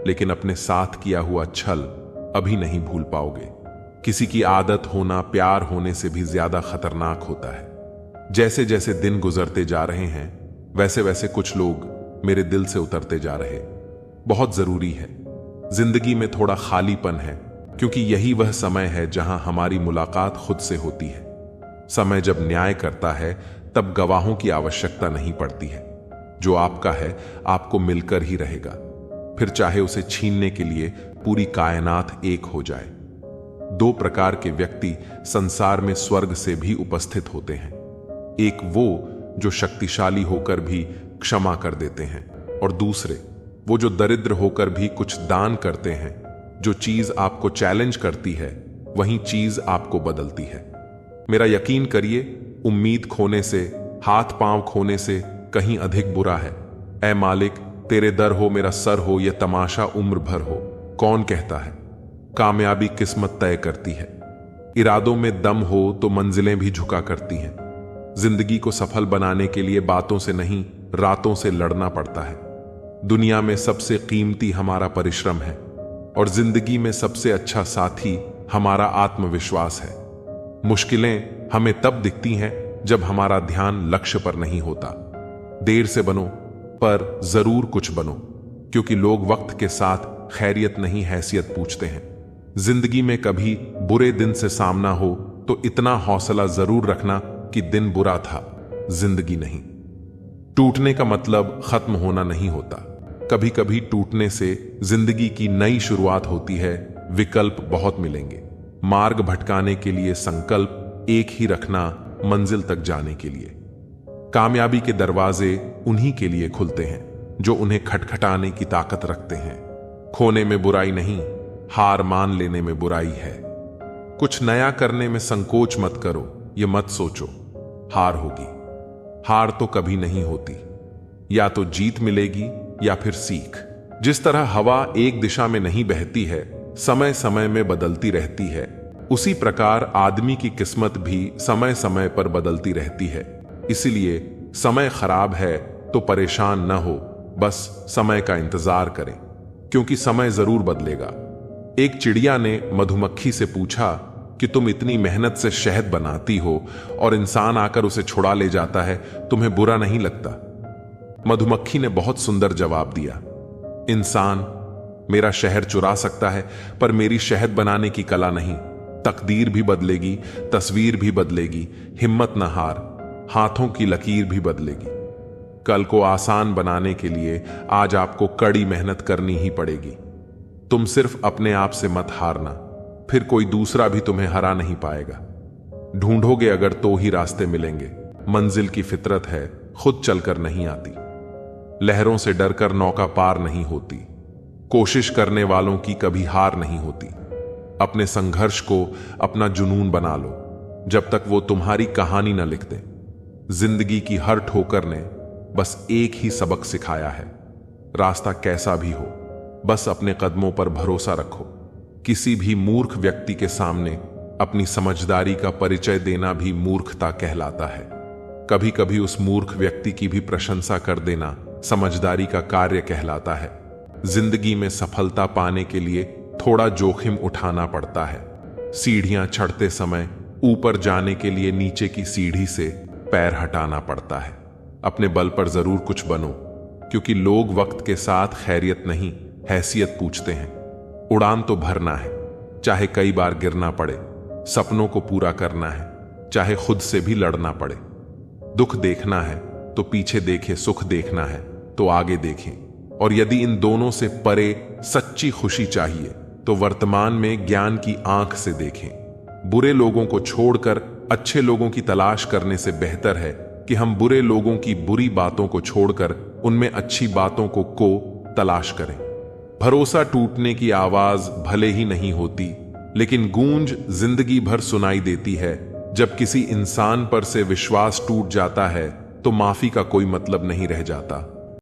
लेकिन अपने साथ किया हुआ छल अभी नहीं भूल पाओगे। किसी की आदत होना प्यार होने से भी ज्यादा खतरनाक होता है। जैसे जैसे दिन गुजरते जा रहे हैं वैसे वैसे कुछ लोग मेरे दिल से उतरते जा रहे। बहुत जरूरी है, जिंदगी में थोड़ा खालीपन है, क्योंकि यही वह समय है जहां हमारी मुलाकात खुद से होती है। समय जब न्याय करता है तब गवाहों की आवश्यकता नहीं पड़ती है। जो आपका है आपको मिलकर ही रहेगा, फिर चाहे उसे छीनने के लिए पूरी कायनात एक हो जाए। दो प्रकार के व्यक्ति संसार में स्वर्ग से भी उपस्थित होते हैं। एक वो जो शक्तिशाली होकर भी क्षमा कर देते हैं, और दूसरे वो जो दरिद्र होकर भी कुछ दान करते हैं। जो चीज आपको चैलेंज करती है वही चीज आपको बदलती है। मेरा यकीन करिए, उम्मीद खोने से, हाथ पांव खोने से कहीं अधिक बुरा है। ऐ मालिक, तेरे दर हो मेरा सर हो, यह तमाशा उम्र भर हो। कौन कहता है कामयाबी किस्मत तय करती है। इरादों में दम हो तो मंजिलें भी झुका करती हैं। जिंदगी को सफल बनाने के लिए बातों से नहीं, रातों से लड़ना पड़ता है। दुनिया में सबसे कीमती हमारा परिश्रम है, और जिंदगी में सबसे अच्छा साथी हमारा आत्मविश्वास है। मुश्किलें हमें तब दिखती हैं जब हमारा ध्यान लक्ष्य पर नहीं होता। देर से बनो पर जरूर कुछ बनो, क्योंकि लोग वक्त के साथ खैरियत नहीं हैसियत पूछते हैं। जिंदगी में कभी बुरे दिन से सामना हो तो इतना हौसला जरूर रखना कि दिन बुरा था, जिंदगी नहीं। टूटने का मतलब खत्म होना नहीं होता। कभी कभी टूटने से जिंदगी की नई शुरुआत होती है। विकल्प बहुत मिलेंगे। मार्ग भटकाने के लिए संकल्प एक ही रखना मंजिल तक जाने के लिए। कामयाबी के दरवाजे उन्हीं के लिए खुलते हैं जो उन्हें खटखटाने की ताकत रखते हैं। खोने में बुराई नहीं, हार मान लेने में बुराई है। कुछ नया करने में संकोच मत करो, ये मत सोचो हार होगी। हार तो कभी नहीं होती, या तो जीत मिलेगी या फिर सीख। जिस तरह हवा एक दिशा में नहीं बहती है, समय समय में बदलती रहती है, उसी प्रकार आदमी की किस्मत भी समय समय पर बदलती रहती है। इसीलिए समय खराब है तो परेशान न हो, बस समय का इंतजार करें, क्योंकि समय जरूर बदलेगा। एक चिड़िया ने मधुमक्खी से पूछा कि तुम इतनी मेहनत से शहद बनाती हो और इंसान आकर उसे छुड़ा ले जाता है, तुम्हें बुरा नहीं लगता? मधुमक्खी ने बहुत सुंदर जवाब दिया, इंसान मेरा शहद चुरा सकता है, पर मेरी शहद बनाने की कला नहीं। तकदीर भी बदलेगी, तस्वीर भी बदलेगी, हिम्मत न हार, हाथों की लकीर भी बदलेगी। कल को आसान बनाने के लिए आज आपको कड़ी मेहनत करनी ही पड़ेगी। तुम सिर्फ अपने आप से मत हारना, फिर कोई दूसरा भी तुम्हें हरा नहीं पाएगा। ढूंढोगे अगर तो ही रास्ते मिलेंगे। मंजिल की फितरत है, खुद चलकर नहीं आती। लहरों से डरकर नौका पार नहीं होती। कोशिश करने वालों की कभी हार नहीं होती। अपने संघर्ष को अपना जुनून बना लो, जब तक वो तुम्हारी कहानी न लिख दे। जिंदगी की हर ठोकर ने बस एक ही सबक सिखाया है, रास्ता कैसा भी हो, बस अपने कदमों पर भरोसा रखो। किसी भी मूर्ख व्यक्ति के सामने अपनी समझदारी का परिचय देना भी मूर्खता कहलाता है। कभी कभी उस मूर्ख व्यक्ति की भी प्रशंसा कर देना समझदारी का कार्य कहलाता है। जिंदगी में सफलता पाने के लिए थोड़ा जोखिम उठाना पड़ता है। सीढ़ियां चढ़ते समय ऊपर जाने के लिए नीचे की सीढ़ी से पैर हटाना पड़ता है। अपने बल पर जरूर कुछ बनो, क्योंकि लोग वक्त के साथ खैरियत नहीं हैसियत पूछते हैं। उड़ान तो भरना है, चाहे कई बार गिरना पड़े। सपनों को पूरा करना है, चाहे खुद से भी लड़ना पड़े। दुख देखना है तो पीछे देखें, सुख देखना है तो आगे देखें। और यदि इन दोनों से परे सच्ची खुशी चाहिए तो वर्तमान में ज्ञान की आंख से देखें। बुरे लोगों को छोड़कर अच्छे लोगों की तलाश करने से बेहतर है कि हम बुरे लोगों की बुरी बातों को छोड़कर उनमें अच्छी बातों को तलाश करें। भरोसा टूटने की आवाज भले ही नहीं होती, लेकिन गूंज जिंदगी भर सुनाई देती है। जब किसी इंसान पर से विश्वास टूट जाता है तो माफी का कोई मतलब नहीं रह जाता।